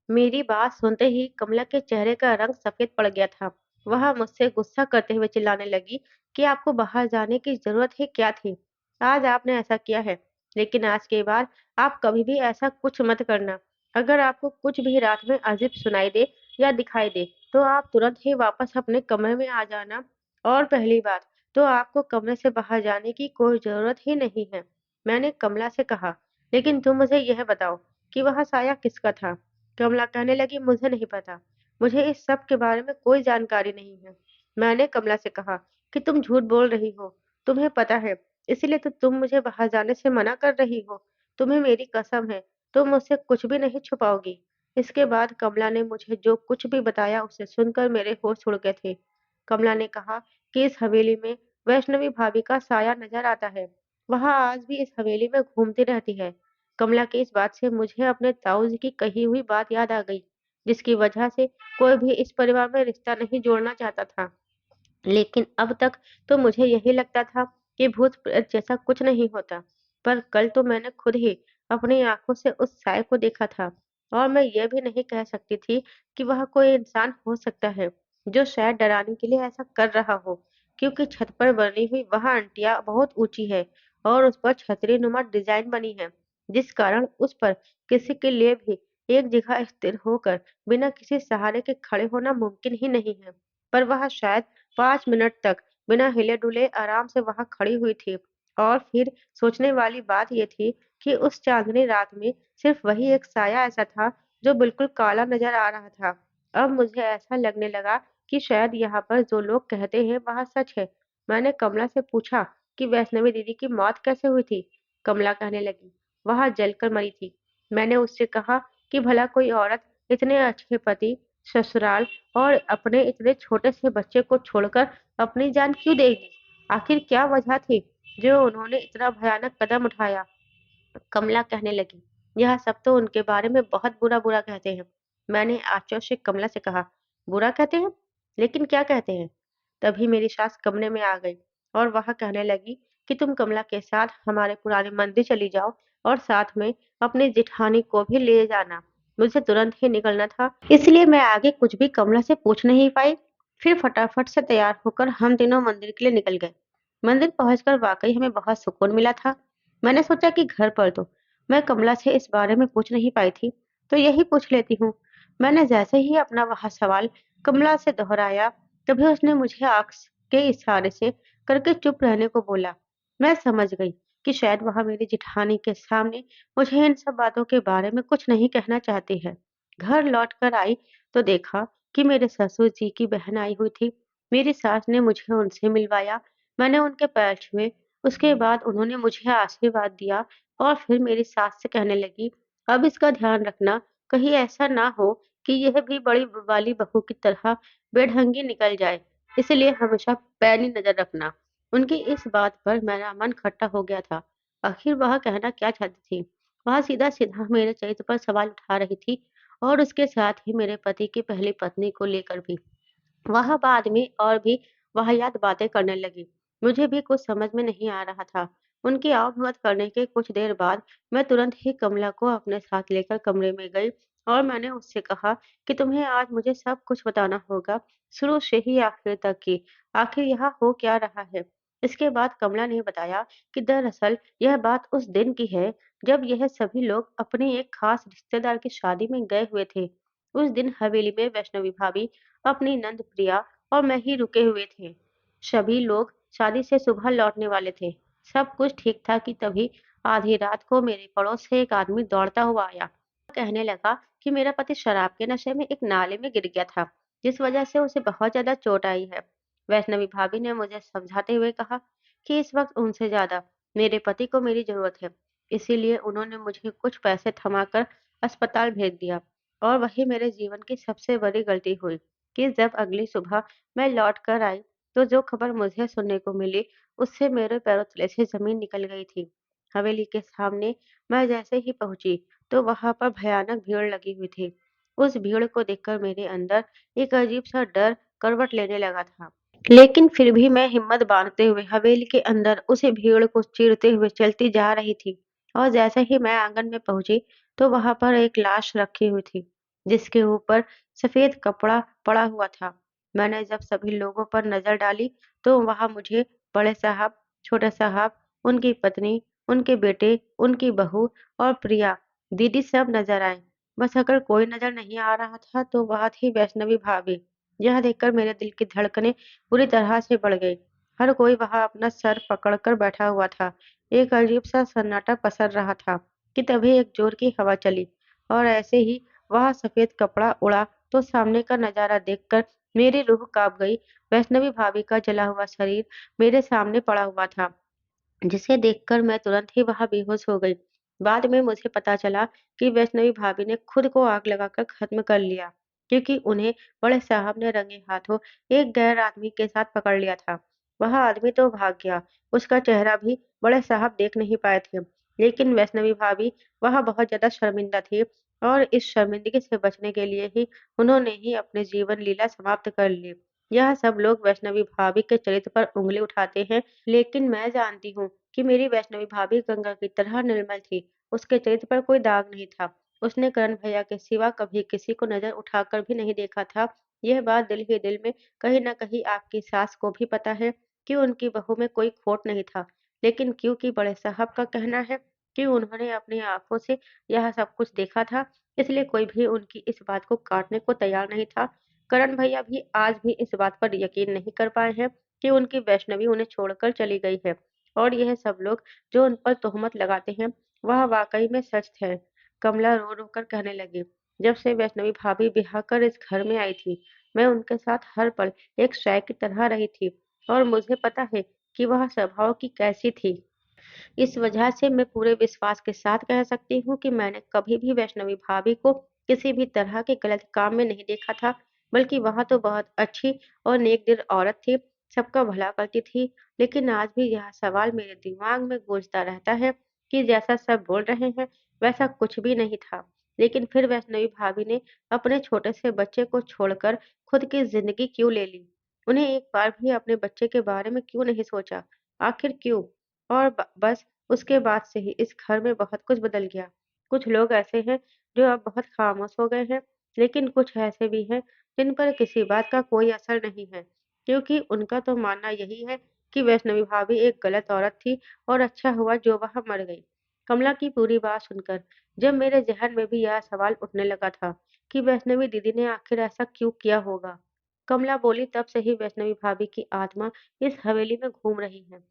मेरी बात सुनते ही कमला के चेहरे का रंग सफेद पड़ गया था। वह मुझसे गुस्सा करते हुए चिल्लाने लगी कि आपको बाहर जाने की जरूरत ही क्या थी? आज आपने ऐसा किया है, लेकिन आज के बाद आप कभी भी ऐसा कुछ मत करना। अगर आपको कुछ भी रात में अजीब सुनाई दे या दिखाई दे, तो आप तुरंत ही वापस अपने कमरे में आ जाना। और पहली बात, तो आपको कमरे से बाहर जाने की कोई जरूरत ही नहीं है। मैंने कमला से कहा, लेकिन तुम मुझे यह बताओ कि वह साया किसका था? कमला कहने लगी, मुझे नहीं पता। मुझे इस सब के बारे में कोई जानकारी नहीं है। मैंने कमला से कहा कि तुम झूठ बोल रही हो। तुम्हें पता है, इसलिए तो तुम मुझे बाहर जाने से मना कर रही हो। तुम्हें मेरी कसम है, तुम मुझसे कुछ भी नहीं छुपाओगी। इसके बाद कमला ने मुझे जो कुछ भी बताया उसे सुनकर मेरे होश उड़ गए थे। कमला ने कहा कि इस हवेली में वैष्णवी भाभी का साया नजर आता है। वह आज भी इस हवेली में घूमती रहती है। कमला की इस बात से मुझे अपने ताऊ जी की कही हुई बात याद आ गई, जिसकी वजह से कोई भी इस परिवार में रिश्ता नहीं जोड़ना चाहता था। लेकिन अब तक तो मुझे यही लगता था कि भूत-प्रेत जैसा कुछ नहीं होता। पर कल तो मैंने खुद ही अपनी आँखों से उस साय को देखा था, और मैं ये भी नहीं कह सकती थी कि वह कोई इंसान हो सकता है, जो शायद डराने के लिए ऐसा कर रहा हो। क्योंकि छत पर बनी हुई वह आंटिया बहुत ऊँची है और उस पर छतरी-नुमा डिज़ाइन बनी है, जिस कारण उस पर किसी के लिए भी एक जगह स्थिर होकर बिना किसी सहारे के खड़े होना मुमकिन ही नहीं है। पर वह शायद 5 मिनट तक बिना हिले-डुले आराम से वहाँ खड़ी हुई थी। और फिर सोचने वाली बात ये थी कि उस चाँदनी रात में सिर्फ़ वही एक साया ऐसा था, जो बिल्कुल काला नज़र आ रहा था। अब मुझे ऐसा लगने लगा कि शायद यहाँ पर जो लोग कहते हैं, वह सच है। मैंने कमला से पूछा कि वैष्णवी दीदी की मौत कैसे हुई थी? कमला कहने लगी, "वह जलकर मरी थी।" मैंने उससे कहा कि भला कोई औरत इतने अच्छे पति, ससुराल और अपने इतने छोटे से बच्चे को छोड़कर अपनी जान क्यों देगी? आखिर क्या वजह थी जो उन्होंने इतना भयानक कदम उठाया? कमला कहने लगी, "यह सब तो उनके बारे में बहुत बुरा-बुरा कहते हैं।" मैंने आश्चर्य से कमला से कहा, "बुरा कहते हैं? लेकिन क्या कहते हैं?" तभी मेरी सास कमरे में आ गई और वह कहने लगी कि तुम कमला के साथ हमारे पुराने मंदिर चली जाओ और साथ में अपनी जेठानी को भी ले जाना। मुझे तुरंत ही निकलना था, इसलिए मैं आगे कुछ भी कमला से पूछ नहीं पाई। फिर फटाफट से तैयार होकर हम तीनों मंदिर के लिए निकल गए। मंदिर पहुंचकर वाकई हमें बहुत सुकून मिला था। मैंने सोचा कि घर पर तो मैं कमला से इस बारे में पूछ नहीं पाई थी, तो यही पूछ लेती हूँ। मैंने जैसे ही अपना वह सवाल कमला से दोहराया, तभी उसने मुझे आँख के इशारे से करके चुप रहने को बोला। मैं समझ गई कि शायद वह मेरी जेठानी के सामने मुझे इन सब बातों के बारे में कुछ नहीं कहना चाहती है। घर लौट कर आई तो देखा कि मेरे ससुर जी की बहन आई हुई थी। मेरी सास ने मुझे उनसे मिलवाया। मैंने उनके पैर छुए। उसके बाद उन्होंने मुझे आशीर्वाद दिया और फिर मेरी सास से कहने लगी, अब इसका ध्यान रखना, कहीं ऐसा ना हो कि यह भी बड़ी वाली बहू की तरह बेढंगी निकल जाए, इसलिए हमेशा पैनी नज़र रखना। उनकी इस बात पर मेरा मन खट्टा हो गया था। आखिर वह कहना क्या चाहती थी? वह सीधा-सीधा मेरे चरित्र पर सवाल उठा रही थी और उसके साथ ही मेरे पति की पहली पत्नी को लेकर भी। वह बाद में और भी वाहियात बातें करने लगी। मुझे भी कुछ समझ में नहीं आ रहा था। उनकी आवभगत करने के कुछ देर बाद मैं तुरंत ही कमला को अपने साथ लेकर कमरे में गई और मैंने उससे कहा कि तुम्हें आज मुझे सब कुछ बताना होगा, शुरू से ही आखिर तक की। आखिर यहाँ हो क्या रहा है? इसके बाद कमला ने बताया कि दरअसल यह बात उस दिन की है जब यह सभी लोग अपने एक खास रिश्तेदार की शादी में गए हुए थे। उस दिन हवेली में वैष्णवी भाभी, अपनी नंद प्रिया और मैं ही रुके हुए थे। सभी लोग शादी से सुबह लौटने वाले थे। सब कुछ ठीक था कि तभी आधी रात को मेरे पड़ोस से एक आदमी दौड़ता हुआ आया। कहने लगा कि मेरा पति शराब के नशे में एक नाले में गिर गया था, जिस वजह से उसे बहुत ज्यादा चोट आई है। वैष्णवी भाभी ने मुझे समझाते हुए कहा कि इस वक्त उनसे ज्यादा मेरे पति को मेरी जरूरत है, इसीलिए उन्होंने मुझे कुछ पैसे थमाकर अस्पताल भेज दिया। और वही मेरे जीवन की सबसे बड़ी गलती हुई कि जब अगली सुबह मैं लौट कर आई, तो जो खबर मुझे सुनने को मिली, उससे मेरे पैरों तले से ज़मीन निकल गई थी। हवेली के सामने मैं जैसे ही पहुंची, तो वहां पर भयानक भीड़ लगी हुई थी। उस भीड़ को देखकर मेरे अंदर एक अजीब-सा डर करवट लेने लगा था। लेकिन फिर भी मैं हिम्मत बाँधते हुए हवेली के अंदर उसी भीड़ को चीरते हुए चलती जा रही थी। और जैसे ही मैं आँगन में पहुँची, तो वहाँ पर एक लाश रखी हुई थी, जिसके ऊपर सफ़ेद कपड़ा पड़ा हुआ था। मैंने जब सभी लोगों पर नज़र डाली, तो वहाँ मुझे बड़े साहब, छोटे साहब, उनकी पत्नी, उनके बेटे, उनकी बहू और प्रिया, दीदी सब नज़र आए। बस अगर कोई नज़र नहीं आ रहा था, तो वह थी वैष्णवी भाभी। यह देखकर मेरे दिल की धड़कनें पूरी तरह से बढ़ गई। हर कोई वहाँ अपना सर पकड़कर बैठा हुआ था। एक अजीब-सा सन्नाटा पसर रहा था कि तभी एक जोर की हवा चली और ऐसे ही वह सफ़ेद कपड़ा उड़ा, तो सामने का नज़ारा देखकर मेरी रूह काँप गई। वैष्णवी भाभी का जला हुआ शरीर मेरे सामने पड़ा हुआ था, जिसे देखकर मैं तुरंत ही वहाँ बेहोश हो गई। बाद में मुझे पता चला कि वैष्णवी भाभी ने खुद को आग लगाकर खत्म कर लिया, क्योंकि उन्हें बड़े साहब ने रंगे हाथों एक गैर आदमी के साथ पकड़ लिया था। वह आदमी तो भाग गया, उसका चेहरा भी बड़े साहब देख नहीं पाए थे, लेकिन वैष्णवी भाभी वह बहुत ज्यादा शर्मिंदा थी, और इस शर्मिंदगी से बचने के लिए ही उन्होंने ही अपने जीवन लीला समाप्त कर ली। यह सब लोग वैष्णवी भाभी के चरित्र पर उंगली उठाते हैं, लेकिन मैं जानती हूँ कि मेरी वैष्णवी भाभी गंगा की तरह निर्मल थी। उसके चरित्र पर कोई दाग नहीं था। उसने करण भैया के सिवा कभी किसी को नजर उठाकर भी नहीं देखा था। यह बात दिल ही दिल में कहीं न कहीं आपकी सास को भी पता है कि उनकी बहू में कोई खोट नहीं था। लेकिन क्योंकि बड़े साहब का कहना है कि उन्होंने अपनी आँखों से यह सब कुछ देखा था, इसलिए कोई भी उनकी इस बात को काटने को तैयार नहीं था। करण भैया भी आज भी इस बात पर यकीन नहीं कर पाए हैं कि उनकी वैष्णवी उन्हें छोड़कर चली गई है, और यह सब लोग जो उन पर तोहमत लगाते हैं, वह वाक़ई में सच है। कमला रो-रो कर कहने लगी, जब से वैष्णवी भाभी ब्याह कर इस घर में आई थी, मैं उनके साथ हर पल एक शय की तरह रही थी, और मुझे पता है कि वह स्वभाव की कैसी थी। इस वजह से मैं पूरे विश्वास के साथ कह सकती हूँ कि मैंने कभी भी वैष्णवी भाभी को किसी भी तरह के गलत काम में नहीं देखा था, बल्कि वह तो बहुत अच्छी और नेक-दिल औरत थी, सबका भला करती थी। लेकिन आज भी यह सवाल मेरे दिमाग में गूंजता रहता है कि जैसा सब बोल रहे हैं, वैसा कुछ भी नहीं था। लेकिन फिर वैष्णवी भाभी ने अपने छोटे से बच्चे को छोड़कर खुद की ज़िंदगी क्यों ले ली? उन्हें एक बार भी अपने बच्चे के बारे में क्यों नहीं सोचा? आखिर क्यों? और बस उसके बाद से ही इस घर में बहुत कुछ बदल गया। कुछ लोग ऐसे हैं जो अब बहुत खामोश हो गए हैं, लेकिन कुछ ऐसे भी हैं जिन पर किसी बात का कोई असर नहीं है, क्योंकि उनका तो मानना यही है कि वैष्णवी भाभी एक गलत औरत थी, और अच्छा हुआ जो वह मर गई। कमला की पूरी बात सुनकर जब मेरे ज़हन में भी यह सवाल उठने लगा था कि वैष्णवी दीदी ने आखिर ऐसा क्यों किया होगा? कमला बोली, तब से ही वैष्णवी भाभी की आत्मा इस हवेली में घूम रही है।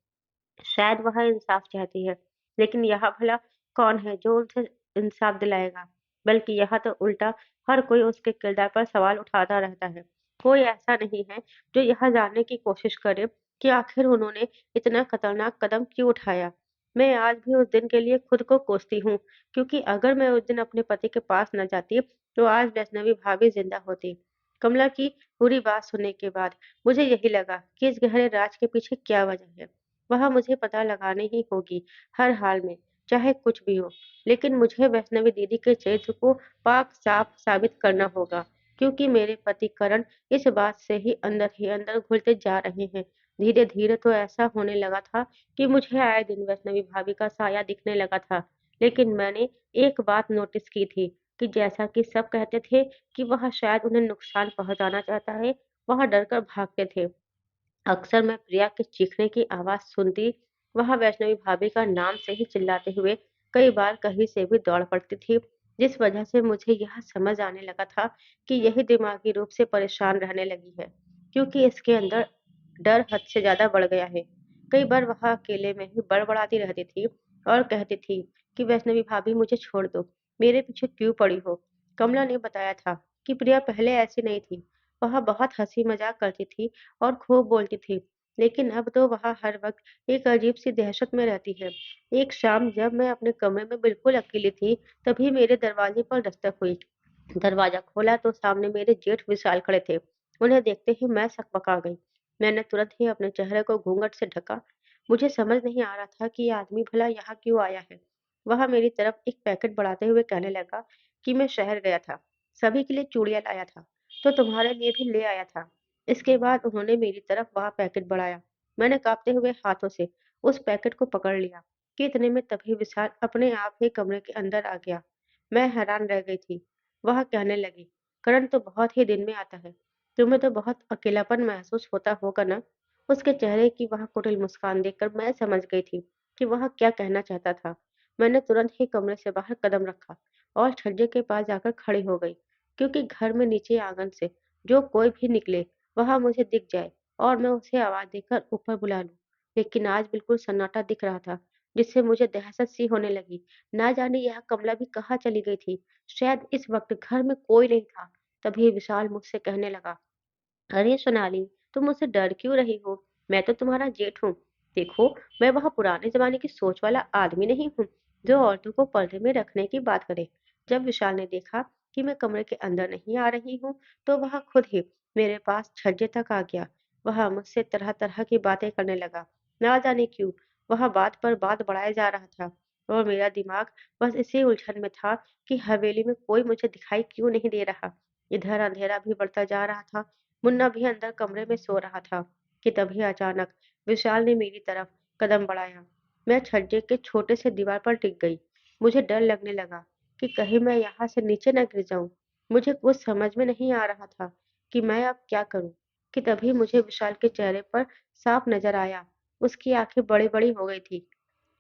शायद वह इंसाफ चाहती है, लेकिन यहाँ भला कौन है जो उसे इंसाफ दिलाएगा? बल्कि यहाँ तो उल्टा हर कोई उसके किरदार पर सवाल उठाता रहता है। कोई ऐसा नहीं है जो यह जानने की कोशिश करे कि आखिर उन्होंने इतना खतरनाक कदम क्यों उठाया। मैं आज भी उस दिन के लिए खुद को कोसती हूँ, क्योंकि अगर मैं उस दिन अपने पति के पास न जाती, तो आज वैष्णवी भाभी जिंदा होती। कमला की पूरी बात सुनने के बाद मुझे यही लगा कि इस गहरे राज के पीछे क्या वजह है। वह मुझे पता लगानी ही होगी, हर हाल में, चाहे कुछ भी हो। लेकिन मुझे वैष्णवी दीदी के चरित्र को पाक-साफ साबित करना होगा, क्योंकि मेरे पति करण इस बात से ही अंदर घुलते जा रहे हैं। धीरे-धीरे तो ऐसा होने लगा था कि मुझे आए दिन वैष्णवी भाभी का साया दिखने लगा था। लेकिन मैंने एक बात नोटिस की थी कि जैसा कि सब कहते थे कि वह शायद उन्हें नुकसान पहुँचाना चाहता है, वह डरकर भागते थे। अक्सर मैं प्रिया के चीखने की आवाज़ सुनती, वह वैष्णवी भाभी का नाम से ही चिल्लाते हुए कई बार कहीं से भी दौड़ पड़ती थी, जिस वजह से मुझे यह समझ आने लगा था कि यही दिमागी रूप से परेशान रहने लगी है, क्योंकि इसके अंदर डर हद से ज़्यादा बढ़ गया है। कई बार वह अकेले में ही बड़बड़ाती रहती थी और कहती थी कि वैष्णवी भाभी मुझे छोड़ दो, मेरे पीछे क्यों पड़ी हो? कमला ने बताया था कि प्रिया पहले ऐसी नहीं थी, वह बहुत हँसी मज़ाक करती थी और खूब बोलती थी, लेकिन अब तो वह हर वक़्त एक अजीब-सी दहशत में रहती है। एक शाम जब मैं अपने कमरे में बिल्कुल अकेली थी, तभी मेरे दरवाजे पर दस्तक हुई। दरवाज़ा खोला तो सामने मेरे जेठ विशाल खड़े थे। उन्हें देखते ही मैं सकपका गई। मैंने तुरंत ही अपने चेहरे को घूंघट से ढका। मुझे समझ नहीं आ रहा था कि ये आदमी भला यहाँ क्यों आया है। वह मेरी तरफ एक पैकेट बढ़ाते हुए कहने लगा कि मैं शहर गया था, सभी के लिए चूड़ियाँ लाया था, तो तुम्हारे लिए भी ले आया था। इसके बाद उन्होंने मेरी तरफ वह पैकेट बढ़ाया। मैंने काँपते हुए हाथों से उस पैकेट को पकड़ लिया कि इतने में तभी विशाल अपने आप ही कमरे के अंदर आ गया। मैं हैरान रह गई थी। वह कहने लगी, करण तो बहुत ही दिन में आता है। तुम्हें तो बहुत अकेलापन महसूस होता होगा ना? उसके चेहरे की वह कुटिल मुस्कान देखकर मैं समझ गई थी कि वह क्या कहना चाहता था। मैंने तुरंत ही कमरे से बाहर कदम रखा और छज्जे के पास जाकर खड़ी हो गई, क्योंकि घर में नीचे आंगन से जो कोई भी निकले, वह मुझे दिख जाए और मैं उसे आवाज़ देकर ऊपर बुला लूँ। लेकिन आज बिल्कुल सन्नाटा दिख रहा था, जिससे मुझे दहशत सी होने लगी। ना जाने यह कमला भी कहाँ चली गई थी। शायद इस वक़्त घर में कोई नहीं था। तभी विशाल मुझसे कहने लगा, अरे सोनाली, तुम मुझसे डर क्यों रही हो? मैं तो तुम्हारा जेठ हूँ। देखो, मैं वह पुराने ज़माने की सोच वाला आदमी नहीं हूँ। जो औरतों को पर्दे में रखने की बात करे। जब विशाल ने देखा कि मैं कमरे के अंदर नहीं आ रही हूँ, तो वह खुद ही मेरे पास छज्जे तक आ गया। वह मुझसे तरह-तरह की बातें करने लगा। ना जाने क्यों, वह बात पर बात बढ़ाए जा रहा था और मेरा दिमाग बस इसी उलझन में था कि हवेली में कोई मुझे दिखाई क्यों नहीं दे रहा। इधर अंधेरा भी बढ़ता जा रहा था। मुन्ना भी अंदर कमरे में सो रहा था कि तभी अचानक विशाल ने मेरी तरफ कदम बढ़ाया। मैं छज्जे के छोटे से दीवार पर टिक गई। मुझे डर लगने लगा कि कहीं मैं यहाँ से नीचे न गिर जाऊं। मुझे कुछ समझ में नहीं आ रहा था कि मैं अब क्या करूं। कि तभी मुझे विशाल के चेहरे पर साफ नजर आया। उसकी आंखें बड़ी-बड़ी हो गई थी।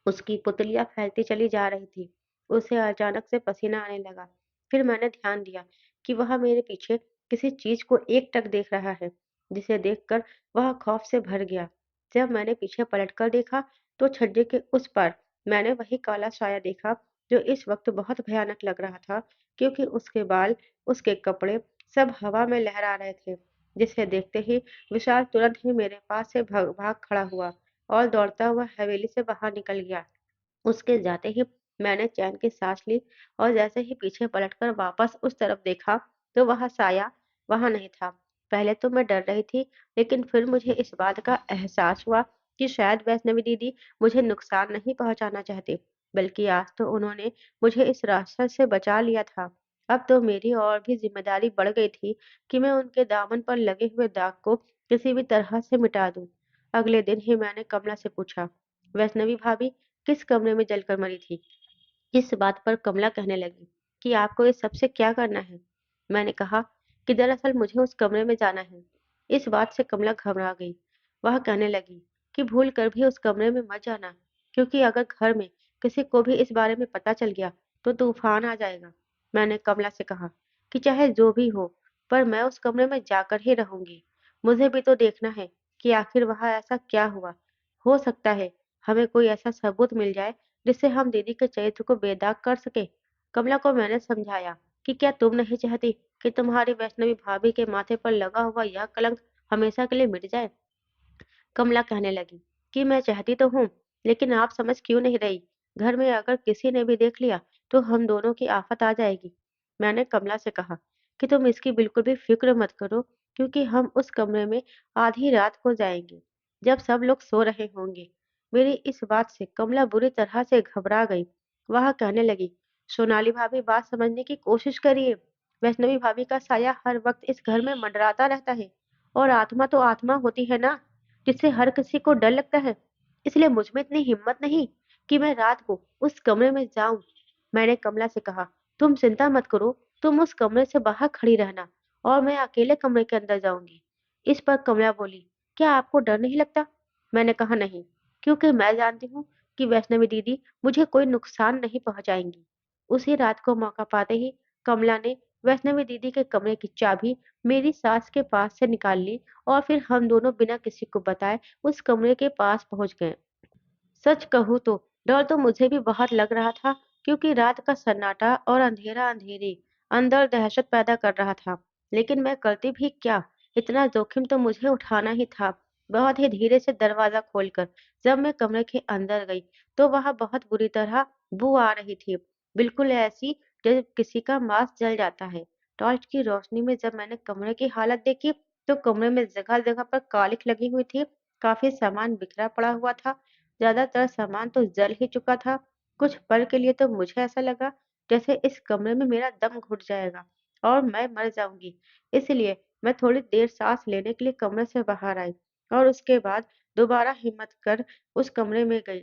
उसकी पुतलियाँ फैलती चली जा रही थी। उसे अचानक से पसीना आने लगा। फिर मैंने ध्यान दिया कि वह मेरे पीछे किसी चीज़ को एकटक देख रहा है, जिसे देखकर वह खौफ से भर गया। जब मैंने पीछे पलटकर देखा, तो छज्जे के उस पार मैंने वही काला साया देखा, जो इस वक्त बहुत भयानक लग रहा था, क्योंकि उसके बाल, उसके कपड़े सब हवा में लहरा रहे थे। जिसे देखते ही विशाल तुरंत ही मेरे पास से भाग खड़ा हुआ और दौड़ता हुआ हवेली से बाहर निकल गया। उसके जाते ही मैंने चैन की सांस ली और जैसे ही पीछे पलटकर वापस उस तरफ देखा, तो वह साया वहां नहीं था। पहले तो मैं डर रही थी, लेकिन फिर मुझे इस बात का एहसास हुआ कि शायद वैष्णवी दीदी मुझे नुकसान नहीं पहुंचाना चाहते, बल्कि आज तो उन्होंने मुझे इस रास्ते से बचा लिया था। अब तो मेरी और भी जिम्मेदारी बढ़ गई थी कि मैं उनके दामन पर लगे हुए दाग को किसी भी तरह से मिटा दूं। अगले दिन ही मैंने कमला से पूछा, वैष्णवी भाभी किस कमरे में जलकर मरी थी? इस बात पर कमला कहने लगी कि आपको इस सबसे क्या करना है? मैंने कहा कि दरअसल मुझे उस कमरे में जाना है। इस बात से कमला घबरा गई। वह कहने लगी कि भूल कर भी उस कमरे में मत जाना, क्योंकि अगर घर में किसी को भी इस बारे में पता चल गया, तो तूफान आ जाएगा। मैंने कमला से कहा कि चाहे जो भी हो, पर मैं उस कमरे में जाकर ही रहूंगी। मुझे भी तो देखना है कि आखिर वहां ऐसा क्या हुआ। हो सकता है हमें कोई ऐसा सबूत मिल जाए जिससे हम दीदी के चरित्र को बेदाग कर सके। कमला को मैंने समझाया कि क्या तुम नहीं चाहती कि तुम्हारी वैष्णवी भाभी के माथे पर लगा हुआ यह कलंक हमेशा के लिए मिट जाए? कमला कहने लगी कि मैं चाहती तो हूँ, लेकिन आप समझ क्यों नहीं रही? घर में अगर किसी ने भी देख लिया, तो हम दोनों की आफत आ जाएगी। मैंने कमला से कहा कि तुम इसकी बिल्कुल भी फिक्र मत करो, क्योंकि हम उस कमरे में आधी रात को जाएंगे, जब सब लोग सो रहे होंगे। मेरी इस बात से कमला बुरी तरह से घबरा गई। वह कहने लगी, सोनाली भाभी बात समझने की कोशिश करिए। वैष्णवी भाभी का साया हर वक्त इस घर में मंडराता रहता है, और आत्मा तो आत्मा होती है ना, जिससे हर किसी को डर लगता है। इसलिए मुझ में इतनी हिम्मत नहीं कि मैं रात को उस कमरे में जाऊं। मैंने कमला से कहा, तुम चिंता मत करो, तुम उस कमरे से बाहर खड़ी रहना और मैं अकेले कमरे के अंदर जाऊंगी। इस पर कमला बोली, क्या आपको डर नहीं लगता? मैंने कहा नहीं, क्योंकि मैं जानती हूँ कि वैष्णवी दीदी मुझे कोई नुकसान नहीं पहुंचाएंगी। उसी रात को मौका पाते ही कमला ने वैष्णवी दीदी के कमरे की चाबी मेरी सास के पास से निकाल ली और फिर हम दोनों बिना किसी को बताए उस कमरे के पास पहुंच गए। सच कहूँ तो डर तो मुझे भी बहुत लग रहा था, क्योंकि रात का सन्नाटा और अंधेरा अंधेरी अंदर दहशत पैदा कर रहा था। लेकिन मैं करती भी क्या, इतना जोखिम तो मुझे उठाना ही था। बहुत ही धीरे से दरवाजा खोलकर जब मैं कमरे के अंदर गई, तो वहां बहुत बुरी तरह बू आ रही थी, बिल्कुल ऐसी जैसे किसी का मांस जल जाता है। टॉर्च की रोशनी में जब मैंने कमरे की हालत देखी, तो कमरे में जगह जगह पर कालिख लगी हुई थी। काफी सामान बिखरा पड़ा हुआ था। ज्यादातर सामान तो जल ही चुका था। कुछ पल के लिए तो मुझे ऐसा लगा जैसे इस कमरे में मेरा दम घुट जाएगा और मैं मर जाऊंगी। इसलिए मैं थोड़ी देर सांस लेने के लिए कमरे से बाहर आई और उसके बाद दोबारा हिम्मत कर उस कमरे में गई।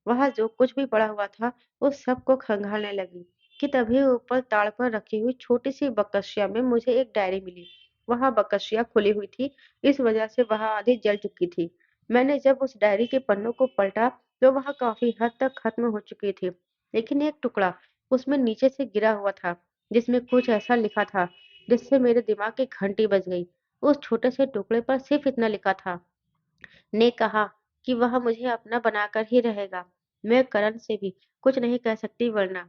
वहां जो कुछ भी पड़ा हुआ था, उस सब को खंगालने लगी कि तभी ऊपर ताड़ पर रखी हुई छोटी सी बकसिया में मुझे एक डायरी मिली। वहां बकसिया खुली हुई थी, इस वजह से वहां आधी जल चुकी थी। मैंने जब उस डायरी के पन्नों को पलटा, तो वह काफी हद तक खत्म हो चुकी थी, लेकिन एक टुकड़ा उसमें नीचे से गिरा हुआ था, जिसमें कुछ ऐसा लिखा था जिससे मेरे दिमाग की घंटी बज गई। उस छोटे से टुकड़े पर सिर्फ इतना लिखा था, ने कहा कि वह मुझे अपना बनाकर ही रहेगा। मैं करण से भी कुछ नहीं कह सकती, वरना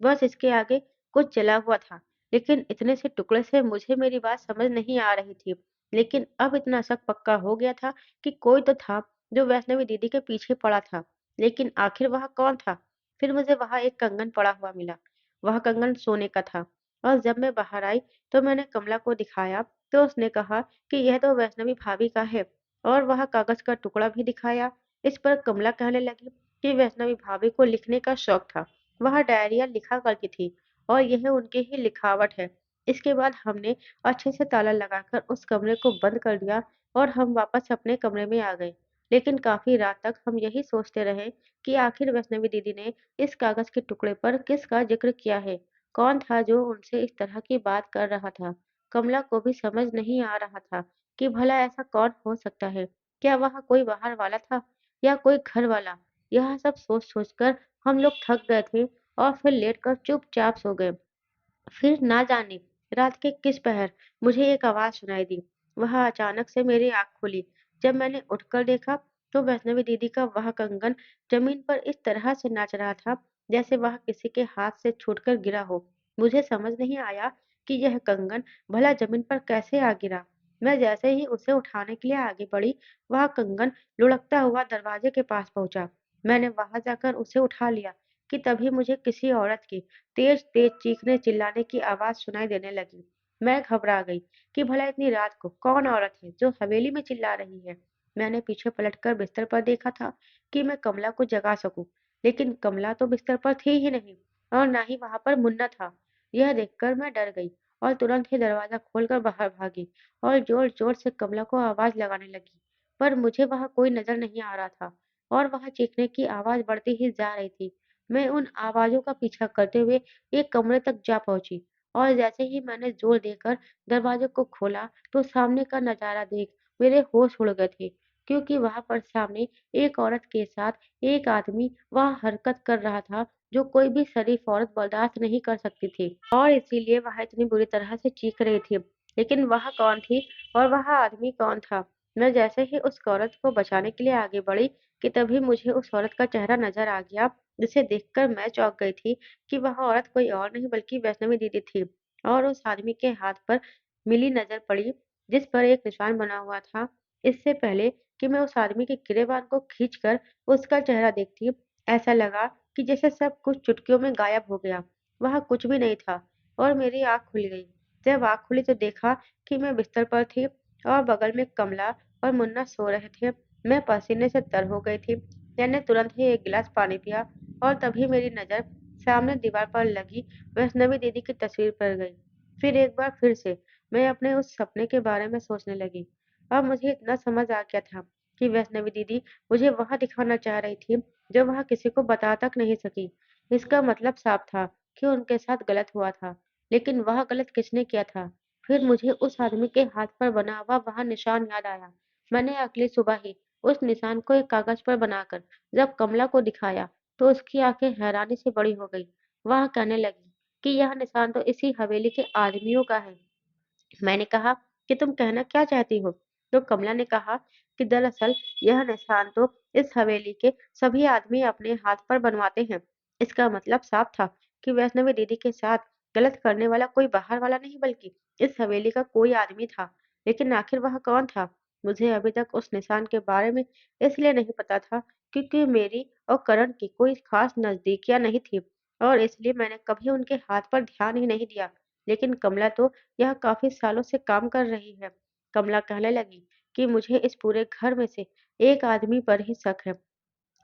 बस इसके आगे कुछ जला हुआ था। लेकिन इतने से टुकड़े से मुझे मेरी बात समझ नहीं आ रही थी। लेकिन अब इतना शक पक्का हो गया था कि कोई तो था जो वैष्णवी दीदी के पीछे पड़ा था। लेकिन आखिर वह कौन था? फिर मुझे वहाँ एक कंगन पड़ा हुआ मिला। वह कंगन सोने का था और जब मैं बाहर आई तो मैंने कमला को दिखाया तो उसने कहा कि यह तो वैष्णवी भाभी का है और वह कागज का टुकड़ा भी दिखाया। इस पर कमला कहने लगी कि वैष्णवी भाभी को लिखने का शौक था। वह डायरिया लिखा करती थी और यह उनकी ही लिखावट है। इसके बाद हमने अच्छे से ताला लगाकर उस कमरे को बंद कर दिया और हम वापस अपने कमरे में आ गए। लेकिन काफ़ी रात तक हम यही सोचते रहे कि आखिर वैष्णवी दीदी ने इस कागज़ के टुकड़े पर किसका ज़िक्र किया है? कौन था जो उनसे इस तरह की बात कर रहा था? कमला को भी समझ नहीं आ रहा था कि भला ऐसा कौन हो सकता है? क्या वह कोई बाहर वाला था या कोई घर वाला? यह सब सोच-सोच कर हम लोग थक गए थे और फिर लेटकर चुपचाप सो गए। फिर ना जाने रात के किस पहर मुझे एक आवाज़ सुनाई दी। वह अचानक से मेरी आँख खुली। जब मैंने उठकर देखा तो वैष्णवी दीदी का वह कंगन ज़मीन पर इस तरह से नाच रहा था जैसे वह किसी के हाथ से छूटकर गिरा हो। मुझे समझ नहीं आया कि यह कंगन भला ज़मीन पर कैसे आ गिरा। मैं जैसे ही उसे उठाने के लिए आगे बढ़ी, वह कंगन लुढ़कता हुआ दरवाजे के पास पहुँचा। मैंने वहाँ जाकर उसे उठा लिया कि तभी मुझे किसी औरत की तेज-तेज चीखने-चिल्लाने की आवाज़ सुनाई देने लगी। मैं घबरा गई कि भला इतनी रात को कौन औरत है जो हवेली में चिल्ला रही है। मैंने पीछे पलटकर बिस्तर पर देखा था कि मैं कमला को जगा सकूं, लेकिन कमला तो बिस्तर पर थी ही नहीं और ना ही वहां पर मुन्ना था। यह देखकर मैं डर गई और तुरंत ही दरवाजा खोलकर बाहर भागी और जोर-जोर से कमला को आवाज़ लगाने लगी। पर मुझे वहां कोई नजर नहीं आ रहा था और वह चीखने की आवाज़ बढ़ती ही जा रही थी। मैं उन आवाज़ों का पीछा करते हुए एक कमरे तक जा पहुँची और जैसे ही मैंने ज़ोर देकर दरवाजे को खोला, तो सामने का नज़ारा देख मेरे होश उड़ गए थे, क्योंकि वहाँ पर सामने एक औरत के साथ एक आदमी वह हरकत कर रहा था, जो कोई भी शरीफ औरत बर्दाश्त नहीं कर सकती थी और इसीलिए वह इतनी बुरी तरह से चीख रही थी। लेकिन वह कौन थी और वह आदमी कौन था? मैं जैसे ही उस औरत को बचाने के लिए आगे बढ़ी कि तभी मुझे उस औरत का चेहरा नज़र आ गया जिसे देखकर मैं चौंक गई थी कि वह औरत कोई और नहीं बल्कि वैष्णवी दीदी थी और उस आदमी के हाथ पर मिली नजर पड़ी जिस पर एक निशान बना हुआ था। इससे पहले कि मैं उस आदमी के गिरेबान को खींचकर उसका चेहरा देखती, ऐसा लगा कि जैसे सब कुछ चुटकियों में गायब हो गया। वह कुछ भी नहीं था और मेरी आंख खुल गई। जब आंख खुली तो देखा कि मैं बिस्तर पर थी और बगल में कमला और मुन्ना सो रहे थे। मैं पसीने से तर हो गई थी। मैंने तुरंत ही एक गिलास पानी पिया और तभी मेरी नज़र सामने दीवार पर लगी वैष्णवी दीदी की तस्वीर पर गई। फिर एक बार फिर से मैं अपने उस सपने के बारे में सोचने लगी। अब मुझे इतना समझ आ गया था कि वैष्णवी दीदी मुझे वह दिखाना चाह रही थी जो वह किसी को बता तक नहीं सकी। इसका मतलब साफ था कि उनके साथ गलत हुआ था, लेकिन वह गलत किसने किया था? फिर मुझे उस आदमी के हाथ पर बना हुआ वह निशान याद आया। मैंने अगली सुबह ही उस निशान को एक कागज पर बनाकर जब कमला को दिखाया तो उसकी आंखें हैरानी से बड़ी हो गई। वह कहने लगी कि यह निशान तो इसी हवेली के आदमियों का है। मैंने कहा कि तुम कहना क्या चाहती हो? तो कमला ने कहा कि दरअसल यह निशान तो इस हवेली के सभी आदमी अपने हाथ पर बनवाते हैं। इसका मतलब साफ था कि वैष्णवी दीदी के साथ गलत करने वाला कोई बाहर वाला नहीं बल्कि इस हवेली का कोई आदमी था। लेकिन आखिर वह कौन था? मुझे अभी तक उस निशान के बारे में इसलिए नहीं पता था क्योंकि मेरी और करण की कोई खास नजदीकियां नहीं थी और इसलिए मैंने कभी उनके हाथ पर ध्यान ही नहीं दिया। लेकिन कमला तो यह काफ़ी सालों से काम कर रही है। कमला कहने लगी कि मुझे इस पूरे घर में से एक आदमी पर ही शक है।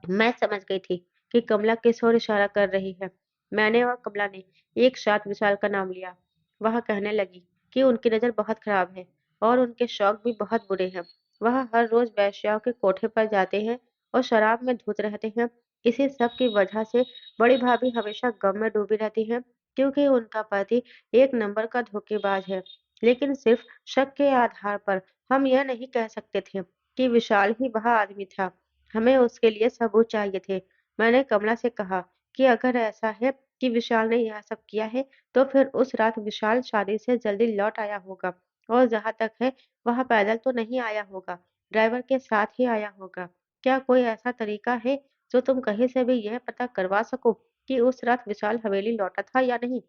मैं समझ गई थी कि कमला किस ओर इशारा कर रही है। मैंने और कमला ने एक साथ विशाल का नाम लिया। वह कहने लगी कि उनकी नज़र बहुत खराब है और उनके शौक भी बहुत बुरे हैं। वह हर रोज़ वेश्याओं के कोठे पर जाते हैं और शराब में धुत रहते हैं। इसी सब की वजह से बड़ी भाभी हमेशा गम में डूबी रहती हैं क्योंकि उनका पति एक नंबर का धोखेबाज है। लेकिन सिर्फ शक के आधार पर हम यह नहीं कह सकते थे कि विशाल ही वह आदमी था। हमें उसके लिए सबूत चाहिए थे। मैंने कमला से कहा कि अगर ऐसा है कि विशाल ने यह सब किया है, तो फिर उस रात विशाल शादी से जल्दी लौट आया होगा और जहाँ तक है, वह पैदल तो नहीं आया होगा, ड्राइवर के साथ ही आया होगा। क्या कोई ऐसा तरीका है, जो तुम कहीं से भी यह पता करवा सको कि उस रात विशाल हवेली लौटा था या नहीं?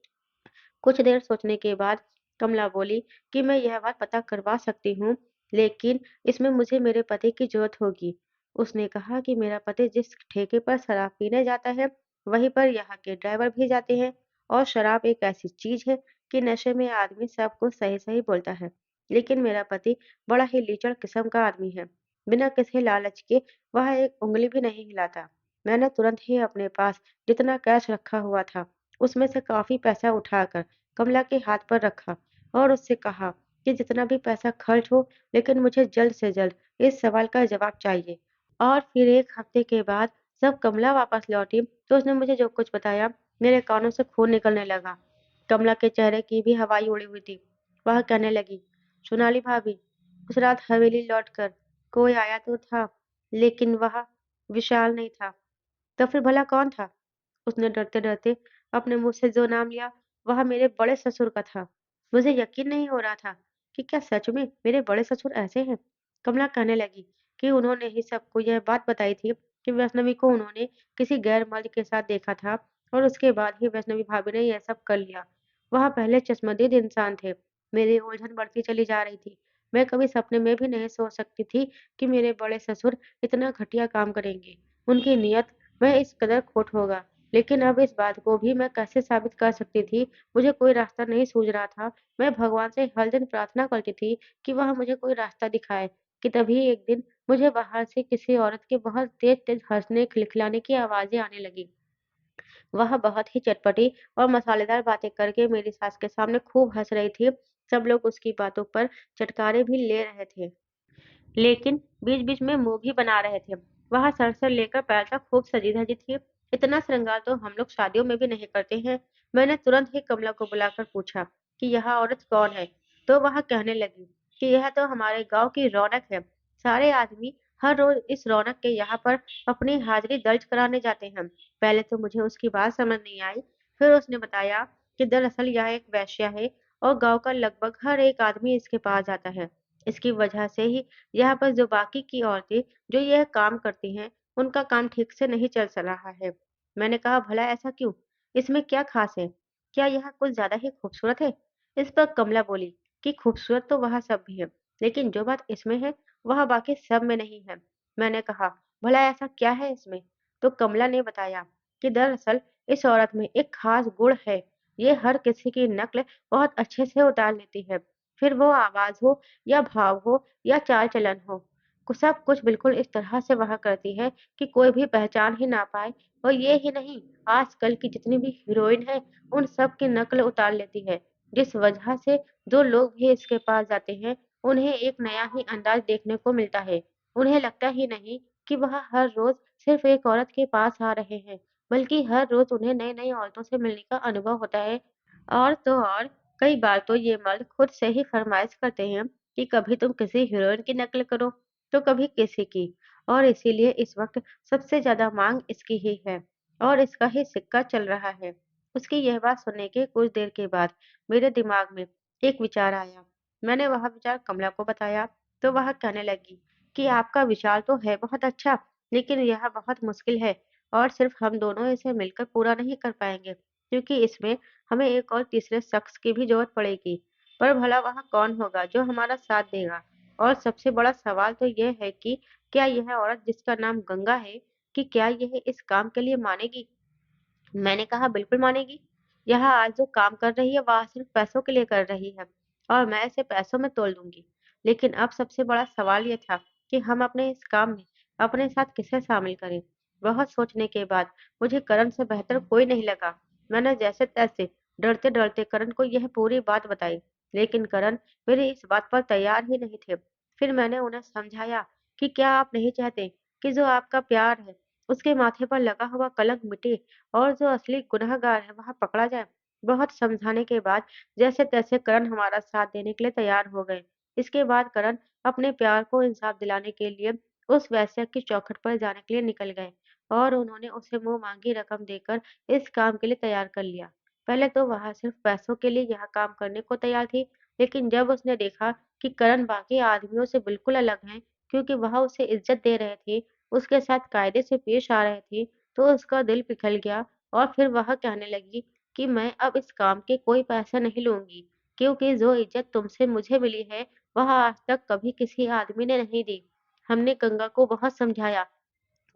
कुछ देर सोचने के बाद कमला बोली कि मैं यह बात पता करवा सकती हूँ, लेकिन इसमें मुझे मेरे पति की ज़रूरत होगी। उसने कहा कि मेरा पति जिस ठेके पर शराब पीने जाता है, वहीं पर यहाँ के ड्राइवर भी जाते हैं। और शराब एक ऐसी चीज है कि नशे में आदमी सब कुछ सही सही बोलता है। लेकिन मेरा पति बड़ा ही लीचड़ किस्म का आदमी है। बिना किसी लालच के वह एक उंगली भी नहीं हिलाता। मैंने तुरंत ही अपने पास जितना कैश रखा हुआ था उसमें से काफी पैसा उठाकर कमला के हाथ पर रखा और उससे कहा कि जितना भी पैसा खर्च हो, लेकिन मुझे जल्द से जल्द इस सवाल का जवाब चाहिए। और फिर 1 हफ्ते के बाद जब कमला वापस लौटी तो उसने मुझे जो कुछ बताया, मेरे कानों से खून निकलने लगा। कमला के चेहरे की भी हवाई उड़ी हुई थी। वह कहने लगी, सोनाली भाभी, उस रात हवेली लौटकर कोई आया तो था, लेकिन वह विशाल नहीं था। तो फिर भला कौन था? उसने डरते-डरते अपने मुँह से जो नाम लिया, वह मेरे बड़े ससुर का था। मुझे यकीन नहीं हो रहा था कि क्या सच में मेरे बड़े ससुर ऐसे हैं? कमला कहने लगी कि उन्होंने ही सबको यह बात बताई थी कि वैष्णवी को उन्होंने किसी गैर मर्द के साथ देखा था और उसके बाद ही वैष्णवी भाभी ने यह सब कर लिया। वह पहले चश्मदीद इंसान थे। मेरी उलझन बढ़ती चली जा रही थी। मैं कभी सपने में भी नहीं सोच सकती थी कि मेरे बड़े ससुर इतना घटिया काम करेंगे। उनकी नीयत में इस कदर खोट होगा। लेकिन अब इस बात को भी मैं कैसे साबित कर सकती थी, मुझे कोई रास्ता नहीं सूझ रहा था। मैं भगवान से हर दिन प्रार्थना करती थी कि वह मुझे कोई रास्ता दिखाए, कि तभी एक दिन मुझे बाहर से किसी औरत के बहुत तेज-तेज हँसने, खिलखिलाने की आवाज़ें आने लगीं। वह बहुत ही चटपटी और मसालेदार बातें करके मेरी सास के सामने खूब हँस रही थी। सब लोग उसकी बातों पर चटकारे भी ले रहे थे। लेकिन बीच-बीच में मुँह भी बना रहे थे। वह सर से लेकर पैर तक खूब सजी-धजी थी। इतना श्रृंगार तो हम लोग शादियों में भी नहीं करते हैं। मैंने तुरंत ही कमला को बुलाकर पूछा कि यह औरत कौन है? तो वह कहने लगी कि यह तो हमारे गाँव की रौनक है। सारे आदमी हर रोज़ इस रौनक के यहाँ पर अपनी हाज़िरी दर्ज कराने जाते हैं। पहले तो मुझे उसकी बात समझ नहीं आई। फिर उसने बताया कि दरअसल यह एक वेश्या है और गाँव का लगभग हर एक आदमी इसके पास जाता है। इसकी वजह से ही यहाँ पर जो बाकी की औरतें जो यह काम करती हैं, उनका काम ठीक से नहीं चल रहा है। मैंने कहा, भला ऐसा क्यों? इसमें क्या ख़ास है? क्या यह कुछ ज़्यादा ही खूबसूरत है? इस पर कमला बोली कि खूबसूरत तो वह सब भी है, लेकिन जो बात इसमें है, वह बाकी सब में नहीं है। मैंने कहा, भला ऐसा क्या है इसमें? तो कमला ने बताया कि दरअसल इस औरत में एक ख़ास गुण है। ये हर किसी की नक़्ल बहुत अच्छे से उतार लेती है। फिर वो आवाज़ हो या भाव हो या चाल-चलन हो, सब कुछ बिल्कुल इस तरह से वह करती है कि कोई भी पहचान ही ना पाए। और ये ही नहीं, आजकल की जितनी भी हीरोइन हैं, उन सब की नकल उतार लेती है, जिस वजह से जो लोग भी इसके पास जाते हैं, उन्हें एक नया ही अंदाज़ देखने को मिलता है। उन्हें लगता ही नहीं कि वह हर रोज़ सिर्फ़ एक औरत के पास आ रहे हैं, बल्कि हर रोज़ उन्हें नई-नई औरतों से मिलने का अनुभव होता है। और तो और, कई बार तो ये मर्द खुद से ही फरमाइश करते हैं कि कभी तुम किसी हीरोइन की नकल करो, तो कभी किसी की। और इसीलिए इस वक़्त सबसे ज़्यादा माँग इसकी ही है और इसका ही सिक्का चल रहा है। उसकी यह बात सुनने के कुछ देर के बाद मेरे दिमाग में एक विचार आया। मैंने वह विचार कमला को बताया, तो वह कहने लगी कि आपका विचार तो है बहुत अच्छा, लेकिन यह बहुत मुश्किल है और सिर्फ़ हम दोनों इसे मिलकर पूरा नहीं कर पाएँगे, क्योंकि इसमें हमें एक और तीसरे शख्स की भी ज़रूरत पड़ेगी। पर भला वह कौन होगा जो हमारा साथ देगा? और सबसे बड़ा सवाल तो ये है कि क्या यह औरत जिसका नाम गंगा है, कि क्या यह इस काम के लिए मानेगी? मैंने कहा, बिल्कुल मानेगी। यह आज जो काम कर रही है वह सिर्फ़ पैसों के लिए कर रही है और मैं इसे पैसों में तोल दूँगी। लेकिन अब सबसे बड़ा सवाल ये था कि हम अपने इस काम में अपने साथ किसे शामिल करें? बहुत सोचने के बाद मुझे करण से बेहतर कोई नहीं लगा। मैंने जैसे-तैसे डरते-डरते करण को यह पूरी बात बताई, लेकिन करण मेरी इस बात पर तैयार ही नहीं थे। फिर मैंने उन्हें समझाया कि क्या आप नहीं चाहते कि जो आपका प्यार है, उसके माथे पर लगा हुआ कलंक मिटे और जो असली गुनहगार है वह पकड़ा जाए। बहुत समझाने के बाद जैसे-तैसे करण हमारा साथ देने के लिए तैयार हो गए। इसके बाद करण अपने प्यार को इंसाफ दिलाने के लिए उस वेश्या की चौखट पर जाने के लिए निकल गए और उन्होंने उसे मुँह मांगी रकम देकर इस काम के लिए तैयार कर लिया। पहले तो वह सिर्फ पैसों के लिए यह काम करने को तैयार थी, लेकिन जब उसने देखा कि करण बाकी आदमियों से बिल्कुल अलग हैं, क्योंकि वह उसे इज़्ज़त दे रहे थे, उसके साथ कायदे से पेश आ रहे थे, तो उसका दिल पिघल गया और फिर वह कहने लगी कि मैं अब इस काम के कोई पैसे नहीं लूँगी, क्योंकि जो इज़्ज़त तुमसे मुझे मिली है, वह आज तक कभी किसी आदमी ने नहीं दी। हमने गंगा को बहुत समझाया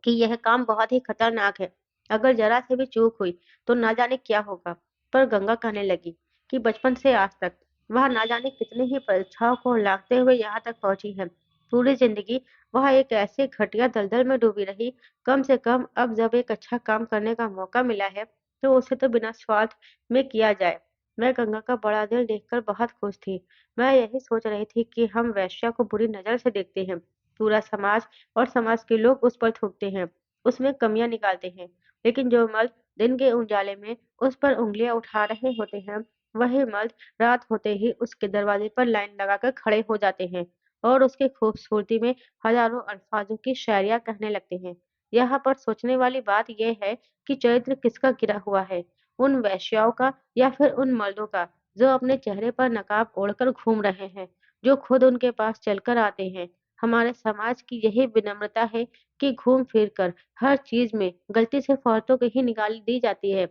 कि यह काम बहुत ही खतरनाक है। अगर जरा से भी चूक हुई तो ना जाने क्या होगा। पर गंगा कहने लगी कि बचपन से आज तक वह ना जाने कितनी ही परीक्षाओं को लांघते हुए यहाँ तक पहुंची है। पूरी जिंदगी वह एक ऐसे घटिया दलदल में डूबी रही। कम से कम अब जब एक अच्छा काम करने का मौका मिला है तो उसे तो बिना स्वार्थ में किया जाए। मैं गंगा का बड़ा दिल देखकर बहुत खुश थी। मैं यही सोच रही थी कि हम वेश्या को बुरी नजर से देखते हैं। पूरा समाज और समाज के लोग उस पर थूकते हैं, उसमें कमियां निकालते हैं। लेकिन जो मर्द दिन के उजाले में उस पर उंगलियां उठा रहे होते हैं, वही मर्द रात होते ही उसके दरवाजे पर लाइन लगाकर खड़े हो जाते हैं और उसकी खूबसूरती में हजारों अल्फाजों की शायरियां कहने लगते हैं। यहाँ पर सोचने वाली बात यह है कि चरित्र किसका गिरा हुआ है, उन वेश्याओं का या फिर उन मर्दों का जो अपने चेहरे पर नकाब ओढ़कर घूम रहे हैं, जो खुद उनके पास चलकर आते हैं। हमारे समाज की यही विनम्रता है कि घूम फिर कर हर चीज में गलती से औरतों को ही निकाल दी जाती है।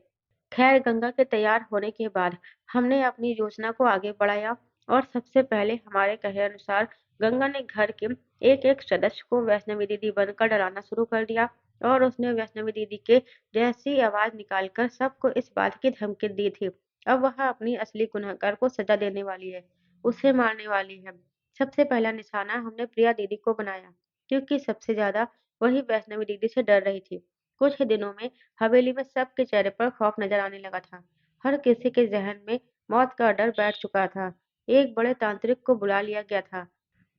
खैर गंगा के तैयार होने के बाद हमने अपनी योजना को आगे बढ़ाया और सबसे पहले हमारे कहे अनुसार गंगा ने घर के एक एक सदस्य को वैष्णवी दीदी बनकर डराना शुरू कर दिया और उसने वैष्णवी दीदी के जैसी आवाज निकालकर सबको इस बात की धमकी दी थी। अब वह अपनी असली गुनहगार को सजा देने वाली है, उसे मारने वाली है। सबसे पहला निशाना हमने प्रिया दीदी को बनाया, क्योंकि सबसे ज्यादा वही वैष्णवी दीदी से डर रही थी। कुछ ही दिनों में हवेली में सबके चेहरे पर खौफ नजर आने लगा था। हर किसी के जहन में मौत का डर बैठ चुका था। एक बड़े तांत्रिक को बुला लिया गया था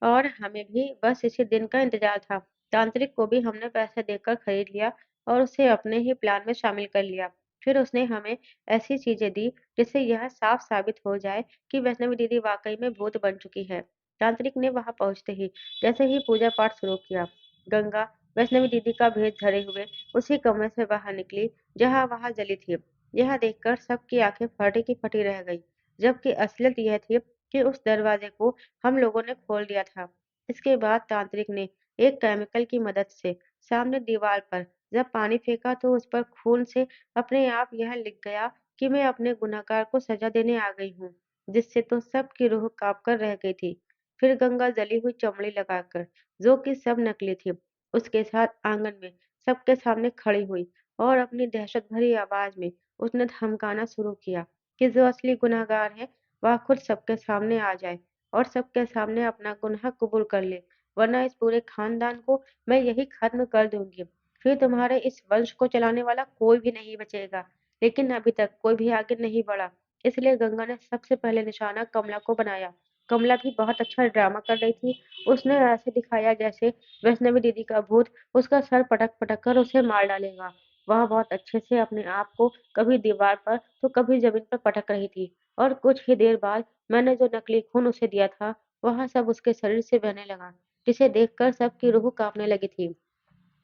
और हमें भी बस इसी दिन का इंतजार था। तांत्रिक को भी हमने पैसे देकर खरीद लिया और उसे अपने ही प्लान में शामिल कर लिया। फिर उसने हमें ऐसी चीजें दी जिससे यह साफ साबित हो जाए कि वैष्णवी दीदी वाकई में भूत बन चुकी है। तांत्रिक ने वहां पहुंचते ही जैसे ही पूजा पाठ शुरू किया, गंगा वैष्णवी दीदी का भेद धरे हुए उसी कमरे से बाहर निकली जहां वहां जली थी। यह देखकर सबकी आंखें फटी की फटी रह गई, जबकि असलियत यह थी कि उस दरवाजे को हम लोगों ने खोल दिया था। इसके बाद तांत्रिक ने एक केमिकल की मदद से सामने दीवार पर जब पानी फेंका तो उस पर खून से अपने आप यह लिख गया कि मैं अपने गुनहगार को सजा देने आ गई हूँ, जिससे तो सबकी रूह कांप कर रह गई थी। फिर गंगा जली हुई चमड़ी लगाकर, जो कि सब नकली थी, उसके साथ आंगन में सबके सामने खड़ी हुई और अपनी दहशत भरी आवाज में उसने धमकाना शुरू किया कि जो असली गुनहगार है वह खुद सबके सामने आ जाए और सबके सामने अपना गुनाह कबूल कर ले, वरना इस पूरे खानदान को मैं यही खत्म कर दूंगी। फिर तुम्हारे इस वंश को चलाने वाला कोई भी नहीं बचेगा। लेकिन अभी तक कोई भी आगे नहीं बढ़ा, इसलिए गंगा ने सबसे पहले निशाना कमला को बनाया। कमला भी बहुत अच्छा ड्रामा कर रही थी। उसने ऐसे दिखाया जैसे वैष्णवी दीदी का भूत उसका सर पटक पटक कर उसे मार डालेगा। वह बहुत अच्छे से अपने आप को कभी दीवार पर तो कभी जमीन पर पटक रही थी और कुछ ही देर बाद मैंने जो नकली खून उसे दिया था वह सब उसके शरीर से बहने लगा, जिसे देखकर सबकी रूह कांपने लगी थी।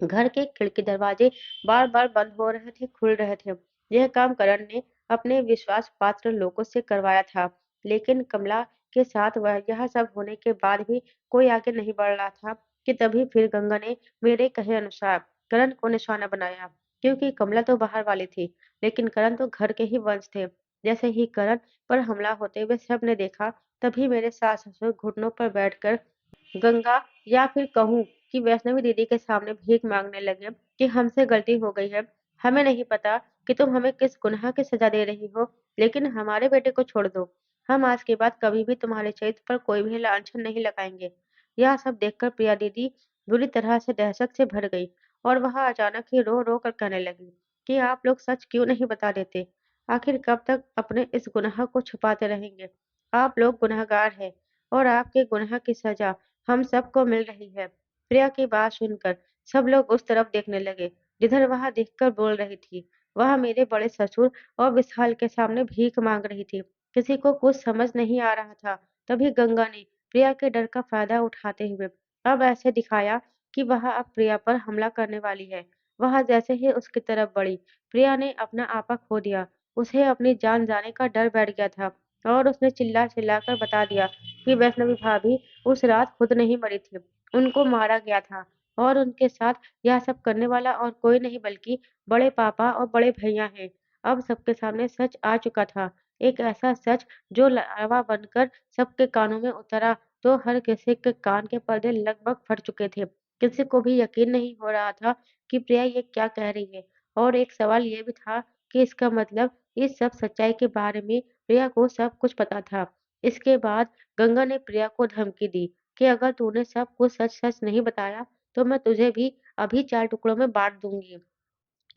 घर के खिड़की दरवाजे बार बार बंद हो रहे थे, खुल रहे थे। यह काम करण ने अपने विश्वास पात्र लोगों से करवाया था, लेकिन कमला के साथ वह यह सब होने के बाद भी कोई आगे नहीं बढ़ रहा था कि तभी फिर गंगा ने मेरे कहे अनुसार करण को निशाना बनाया, क्योंकि कमला तो बाहर वाली थी लेकिन करण तो घर के ही वंश थे। जैसे ही करण पर हमला होते हुए सबने देखा, तभी मेरे सास ससुर घुटनों पर बैठकर गंगा या फिर कहूँ कि वैष्णवी दीदी के सामने भीख मांगने लगे कि हमसे गलती हो गई है। हमें नहीं पता कि तुम हमें किस गुनाह की सजा दे रही हो, लेकिन हमारे बेटे को छोड़ दो। हम आज के बाद कभी भी तुम्हारे चरित्र पर कोई भी लांछन नहीं लगाएंगे। यह सब देखकर प्रिया दीदी बुरी तरह से दहशत से भर गई और वह अचानक ही रो रो कर कहने लगी कि आप लोग सच क्यों नहीं बता देते? आखिर कब तक अपने इस गुनाह को छुपाते रहेंगे? आप लोग गुनहगार हैं और आपके गुनाह की सजा हम सबको मिल रही है। प्रिया की बात सुनकर सब लोग उस तरफ देखने लगे जिधर वह देखकर बोल रही थी। वह मेरे बड़े ससुर और विशाल के सामने भीख मांग रही थी। किसी को कुछ समझ नहीं आ रहा था। तभी गंगा ने प्रिया के डर का फायदा उठाते हुए अब ऐसे दिखाया कि वह अब प्रिया पर हमला करने वाली है। वह जैसे ही उसकी तरफ बढ़ी, प्रिया ने अपना आपा खो दिया। उसे अपनी जान जाने का डर बैठ गया था और उसने चिल्ला चिल्ला कर बता दिया कि वैष्णवी भाभी उस रात खुद नहीं मरी थी, उनको मारा गया था और उनके साथ यह सब करने वाला और कोई नहीं बल्कि बड़े पापा और बड़े भैया हैं। अब सबके सामने सच आ चुका था, एक ऐसा सच जो लावा बनकर सबके कानों में उतरा तो हर किसी के कान के पर्दे लगभग फट चुके थे। किसी को भी यकीन नहीं हो रहा था कि प्रिया ये क्या कह रही है और एक सवाल ये भी था कि इसका मतलब इस सब सच्चाई के बारे में प्रिया को सब कुछ पता था। इसके बाद गंगा ने प्रिया को धमकी दी कि अगर तूने सब कुछ सच-सच नहीं बताया, तो मैं तुझे भी अभी 4 टुकड़ों में बाँट दूँगी।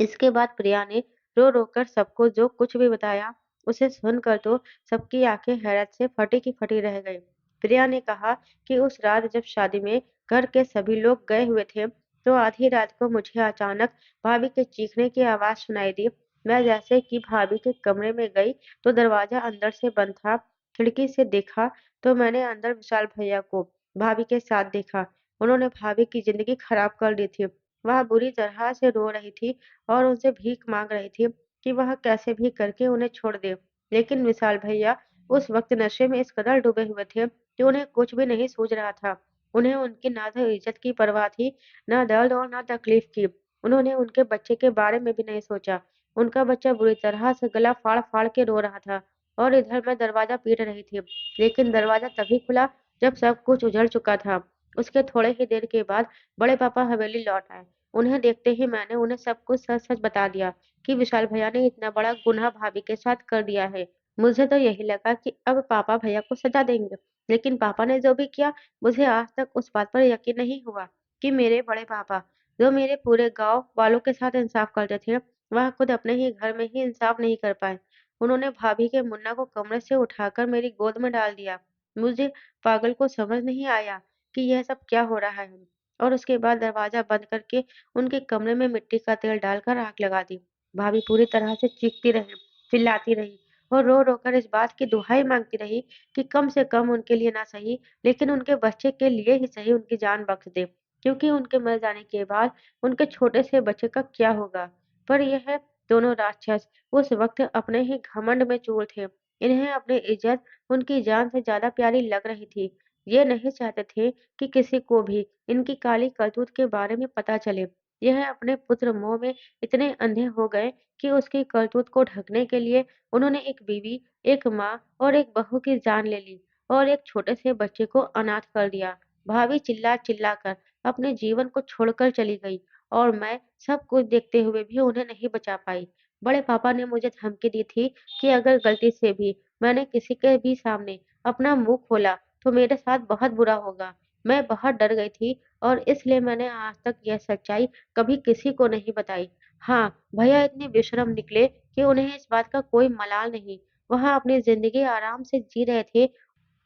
इसके बाद प्रिया ने रो-रो कर सबको जो कुछ भी बताया, उसे सुनकर तो सबकी आंखें हैरत से फटी की फटी रह गईं। प्रिया ने कहा कि उस रात जब शादी में घर के सभी लोग गए हुए थे, तो आधी रात को मुझे अचानक भाभी के चीखने की आवाज़ सुनाई दी। मैं जैसे कि भाभी के कमरे में गई, तो दरवाज़ा अंदर से बंद था। खिड़की से देखा, तो मैंने अंदर विशाल भैया को भाभी के साथ देखा। उन्होंने भाभी की ज़िंदगी खराब कर दी थी। वह बुरी तरह से रो रही थी और उनसे भीख माँग रही थी कि वह कैसे भी करके उन्हें छोड़ दे। लेकिन विशाल भैया उस वक़्त नशे में इस कदर डूबे हुए थे कि उन्हें कुछ भी नहीं सूझ रहा था। उन्हें उनकी ना तो इज़्ज़त की परवाह थी, ना दर्द और ना तकलीफ़ की। उन्होंने उनके बच्चे के बारे में भी नहीं सोचा। उनका बच्चा बुरी तरह से गला फाड़-फाड़ के रो रहा था और इधर मैं दरवाज़ा पीट रही थी। लेकिन दरवाज़ा तभी खुला जब सब कुछ उजड़ चुका था। उसके थोड़े ही देर के बाद बड़े पापा हवेली लौट आए। उन्हें देखते ही मैंने उन्हें सब कुछ सच-सच बता दिया कि विशाल भैया ने इतना बड़ा गुनाह भाभी के साथ कर दिया है। मुझे तो यही लगा कि अब पापा भैया को सज़ा देंगे, लेकिन पापा ने जो भी किया, मुझे आज तक उस बात पर यकीन नहीं हुआ कि मेरे बड़े पापा, जो मेरे पूरे गाँव वालों के साथ इंसाफ करते थे, वह खुद अपने ही घर में ही इंसाफ नहीं कर पाए। उन्होंने भाभी के मुन्ना को कमरे से उठाकर मेरी गोद में डाल दिया। मुझे पागल को समझ नहीं आया कि यह सब क्या हो रहा है और उसके बाद दरवाज़ा बंद करके उनके कमरे में मिट्टी का तेल डालकर आग लगा दी। भाभी पूरी तरह से चीखती रही, चिल्लाती रही और रो-रो कर इस बात की दुहाई माँगती रही कि कम से कम उनके लिए ना सही, लेकिन उनके बच्चे के लिए ही सही उनकी जान बख्श दे, क्योंकि उनके मर जाने के बाद उनके छोटे से बच्चे का क्या होगा? पर यह दोनों राक्षस उस वक़्त अपने ही घमंड में चूर थे। इन्हें अपनी इज़्ज़त उनकी जान से ज़्यादा प्यारी लग रही थी। ये नहीं चाहते थे कि किसी को भी इनकी काली करतूत के बारे में पता चले। यह अपने पुत्र मोह में इतने अंधे हो गए कि उसकी करतूत को ढकने के लिए उन्होंने एक बीवी, एक माँ और एक बहू की जान ले ली और एक छोटे से बच्चे को अनाथ कर दिया। भाभी चिल्ला-चिल्ला कर अपने जीवन को छोड़कर चली गई और मैं सब कुछ देखते हुए भी उन्हें नहीं बचा पाई। बड़े पापा ने मुझे धमकी दी थी कि अगर गलती से भी मैंने किसी के भी सामने अपना मुँह खोला, तो मेरे साथ बहुत बुरा होगा। मैं बहुत डर गई थी और इसलिए मैंने आज तक यह सच्चाई कभी किसी को नहीं बताई। हाँ, भैया इतने बेशर्म निकले कि उन्हें इस बात का कोई मलाल नहीं। वह अपनी ज़िंदगी आराम से जी रहे थे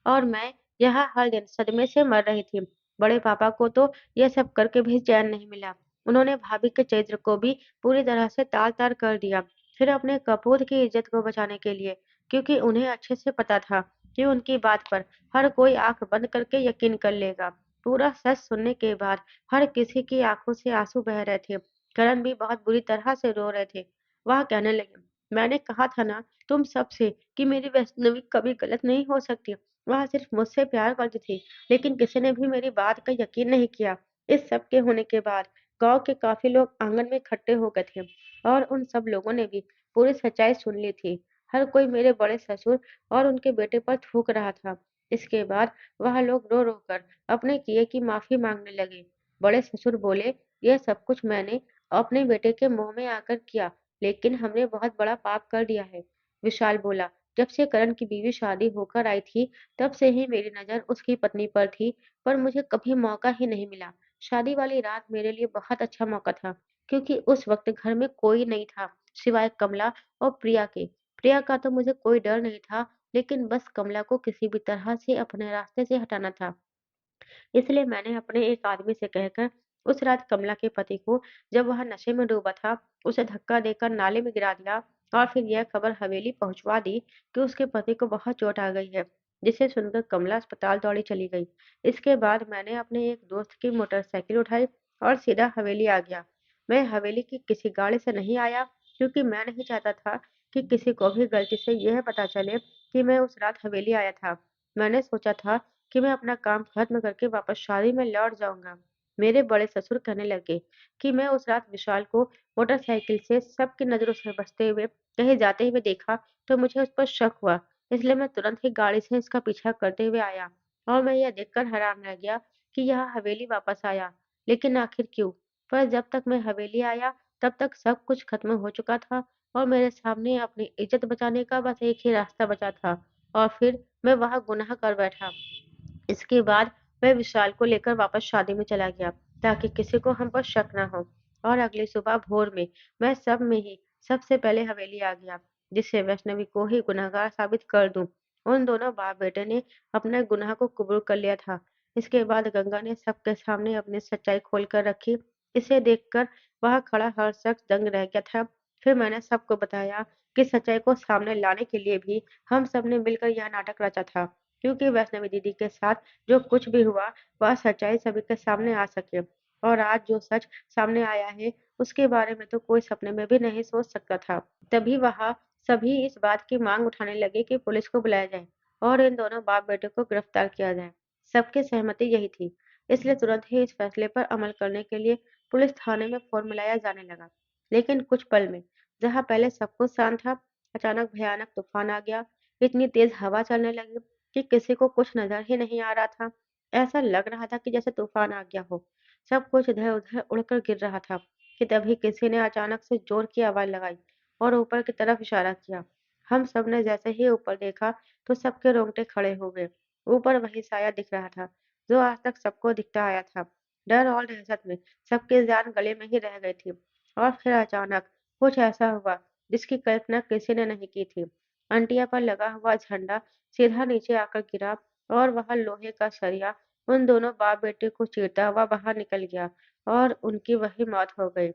और मैं यहाँ हर दिन सदमे से मर रही थी। बड़े पापा को तो ये सब करके भी चैन नहीं मिला। उन्होंने भाभी के चरित्र को भी पूरी तरह से तार-तार कर दिया। फिर अपने कपूत की इज़्ज़त को बचाने के लिए, क्योंकि उन्हें अच्छे से पता था कि उनकी बात पर हर कोई आँख बंद करके यकीन कर लेगा। पूरा सच सुनने के बाद हर किसी की आँखों से आँसू बह रहे थे। करण भी बहुत बुरी तरह से रो रहे थे। वह कहने लगे, मैंने कहा था ना तुम सबसे कि मेरी वैष्णवी कभी गलत नहीं हो सकती। वह सिर्फ मुझसे प्यार करती थी, लेकिन किसी ने भी मेरी बात का यकीन नहीं किया। इस सब के होने के बाद गाँव के काफ़ी लोग आँगन में इकट्ठे हो गए थे और उन सब लोगों ने भी पूरी सच्चाई सुन ली थी। हर कोई मेरे बड़े ससुर और उनके बेटे पर थूक रहा था। इसके बाद वह लोग रो-रो कर अपने किए की माफ़ी माँगने लगे। बड़े ससुर बोले, "यह सब कुछ मैंने अपने बेटे के मुँह में आकर किया, लेकिन हमने बहुत बड़ा पाप कर दिया है।" विशाल बोला, "जब से करण की बीवी शादी होकर आई थी, तब से ही मेरी नज़र उसकी पत्नी पर थी, पर मुझे कभी मौका ही नहीं मिला। शादी वाली रात मेरे लिए बहुत अच्छा मौका था, क्योंकि उस वक़्त घर में कोई नहीं था, सिवाय कमला और प्रिया के। प्रिया का तो मुझे कोई डर नहीं था, लेकिन बस कमला को किसी भी तरह से अपने रास्ते से हटाना था। इसलिए मैंने अपने एक आदमी से कहकर उस रात कमला के पति को, जब वह नशे में डूबा था, उसे धक्का देकर नाले में गिरा दिया और फिर यह खबर हवेली पहुंचवा दी कि उसके पति को बहुत चोट आ गई है, जिसे सुनकर कमला अस्पताल दौड़ी चली गई। इसके बाद मैंने अपने एक दोस्त की मोटरसाइकिल उठाई और सीधा हवेली आ गया। मैं हवेली की किसी गाड़ी से नहीं आया, क्योंकि मैं नहीं चाहता था कि किसी को भी गलती से यह पता चले कि मैं उस रात हवेली आया था। मैंने सोचा था कि मैं अपना काम खत्म करके वापस शादी में लौट जाऊँगा। मेरे बड़े ससुर कहने लगे कि मैं उस रात विशाल को मोटरसाइकिल से सबकी नज़रों से बचते हुए कहीं जाते हुए देखा, तो मुझे उस पर शक हुआ। इसलिए मैं तुरंत ही गाड़ी से इसका पीछा करते हुए आया और मैं यह देखकर हैरान रह गया कि यह हवेली वापस आया। लेकिन आखिर क्यों? पर जब तक मैं हवेली आया, तब तक सब कुछ खत्म हो चुका था और मेरे सामने अपनी इज्जत बचाने का बस एक ही रास्ता बचा था और फिर मैं वहाँ गुनाह कर बैठा। इसके बाद मैं विशाल को लेकर वापस शादी में चला गया ताकि किसी को हम पर शक ना हो। और अगली सुबह भोर में मैं सब में ही सबसे पहले हवेली आ गया, जिससे वैष्णवी को ही गुनहगार साबित कर दूं। उन दोनों बाप बेटे ने अपने गुनाह को कबूल कर लिया था। इसके बाद गंगा ने सबके सामने अपनी सच्चाई खोल कर रखी। इसे देखकर वहां खड़ा हर शख्स दंग रह गया था। फिर मैंने सबको बताया कि सच्चाई को सामने लाने के लिए भी हम सबने मिलकर यह नाटक रचा था, क्योंकि वैष्णवी दीदी के साथ जो कुछ भी हुआ वह सच्चाई सभी के सामने आ सके। और आज जो सच सामने आया है उसके बारे में तो कोई सपने में भी नहीं सोच सकता था। तभी वहां सभी इस बात की मांग उठाने लगे कि पुलिस को बुलाया जाए और इन दोनों बाप बेटे को गिरफ्तार किया जाए। सबकी सहमति यही थी, इसलिए तुरंत ही इस फैसले पर अमल करने के लिए पुलिस थाने में फोन मिलाया जाने लगा। लेकिन कुछ पल में, जहाँ पहले सब कुछ शांत था, अचानक भयानक तूफान आ गया। इतनी तेज हवा चलने लगी कि किसी को कुछ नजर ही नहीं आ रहा था। ऐसा लग रहा था कि जैसे तूफान आ गया हो। सब कुछ इधर-उधर उड़कर गिर रहा था कि तभी किसी ने अचानक से जोर की आवाज लगाई और ऊपर की तरफ इशारा किया। हम सब ने जैसे ही ऊपर देखा तो सबके रोंगटे खड़े हो गए। ऊपर वही साया दिख रहा था जो आज तक सबको दिखता आया था। डर और दहशत में सबकी जान गले में ही रह गई थी। और फिर अचानक कुछ ऐसा हुआ जिसकी कल्पना किसी ने नहीं की थी। अंटिया पर लगा हुआ झंडा सीधा नीचे आकर गिरा और वह लोहे का सरिया उन दोनों बाप बेटे को चीरता हुआ बाहर निकल गया और उनकी वही मौत हो गई।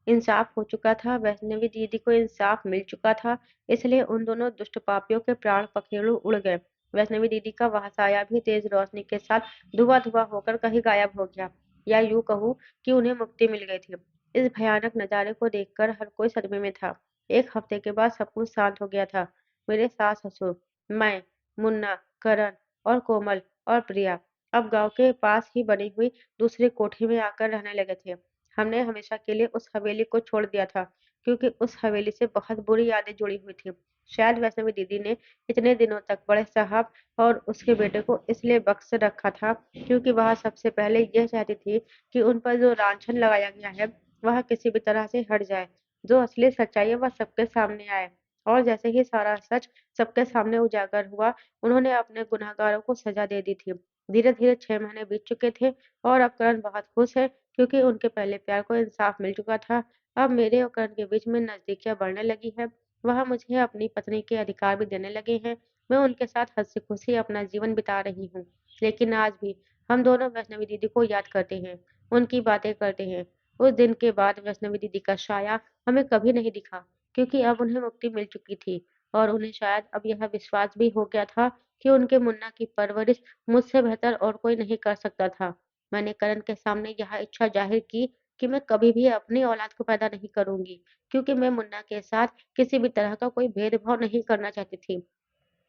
इंसाफ हो चुका था, वैष्णवी दीदी को इंसाफ मिल चुका था, इसलिए उन दोनों दुष्ट पापियों के प्राण पखेरु उड़ गए। वैष्णवी दीदी का वह साया भी तेज रोशनी के साथ धुआं-धुआं होकर कहीं गायब हो गया, या यूं कहूँ कि उन्हें मुक्ति मिल गई थी। इस भयानक नजारे को देखकर हर कोई सदमे में था। एक हफ्ते के बाद सब कुछ शांत हो गया था। मेरे सास-ससुर, मैं, मुन्ना, करण और कोमल और प्रिया अब गांव के पास ही बनी हुई दूसरी कोठी में आकर रहने लगे थे। हमने हमेशा के लिए उस हवेली को छोड़ दिया था, क्योंकि उस हवेली से बहुत बुरी यादें जुड़ी हुई थी। शायद वैष्णवी दीदी ने इतने दिनों तक बड़े साहब और उसके बेटे को इसलिए बख्श रखा था क्योंकि वह सबसे पहले यह चाहती थी कि उन पर जो लांछन लगाया गया है वह किसी भी तरह से हट जाए, जो असली सच्चाई है वह सबके सामने आए। और जैसे ही सारा सच सबके सामने उजागर हुआ, उन्होंने अपने गुनहगारों को सजा दे दी थी। धीरे धीरे 6 महीने बीत चुके थे और अब करण बहुत खुश है, क्योंकि उनके पहले प्यार को इंसाफ मिल चुका था। अब मेरे और करण के बीच में नज़दीकियाँ बढ़ने लगी हैं। वह मुझे अपनी पत्नी के अधिकार भी देने लगे हैं। मैं उनके साथ हँसी-खुशी अपना जीवन बिता रही हूँ। लेकिन आज भी हम दोनों वैष्णवी दीदी को याद करते हैं, उनकी बातें करते हैं। उस दिन के बाद वैष्णवी दीदी का साया हमें कभी नहीं दिखा, क्योंकि अब उन्हें मुक्ति मिल चुकी थी और उन्हें शायद अब यह विश्वास भी हो गया था कि उनके मुन्ना की परवरिश मुझसे बेहतर और कोई नहीं कर सकता था। मैंने करण के सामने यह इच्छा जाहिर की कि मैं कभी भी अपनी औलाद को पैदा नहीं करूँगी, क्योंकि मैं मुन्ना के साथ किसी भी तरह का कोई भेदभाव नहीं करना चाहती थी।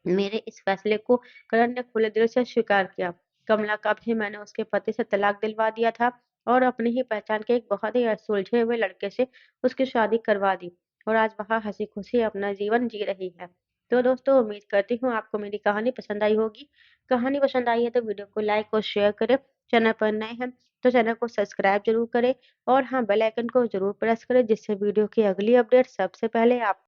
मेरे इस फैसले को करण ने खुले दिल से स्वीकार किया। कमला का भी मैंने उसके पति से तलाक दिलवा दिया था और अपनी ही पहचान के एक बहुत ही सुलझे हुए लड़के से उसकी शादी करवा दी और आज वह हँसी-खुशी अपना जीवन जी रही है। तो दोस्तों, उम्मीद करती हूँ आपको मेरी कहानी पसंद आई होगी। कहानी पसंद आई है तो वीडियो को लाइक और शेयर करें। चैनल पर नए हैं तो चैनल को सब्सक्राइब ज़रूर करें और हाँ, बेल आइकन को ज़रूर प्रेस करें, जिससे वीडियो की अगली अपडेट सबसे पहले आप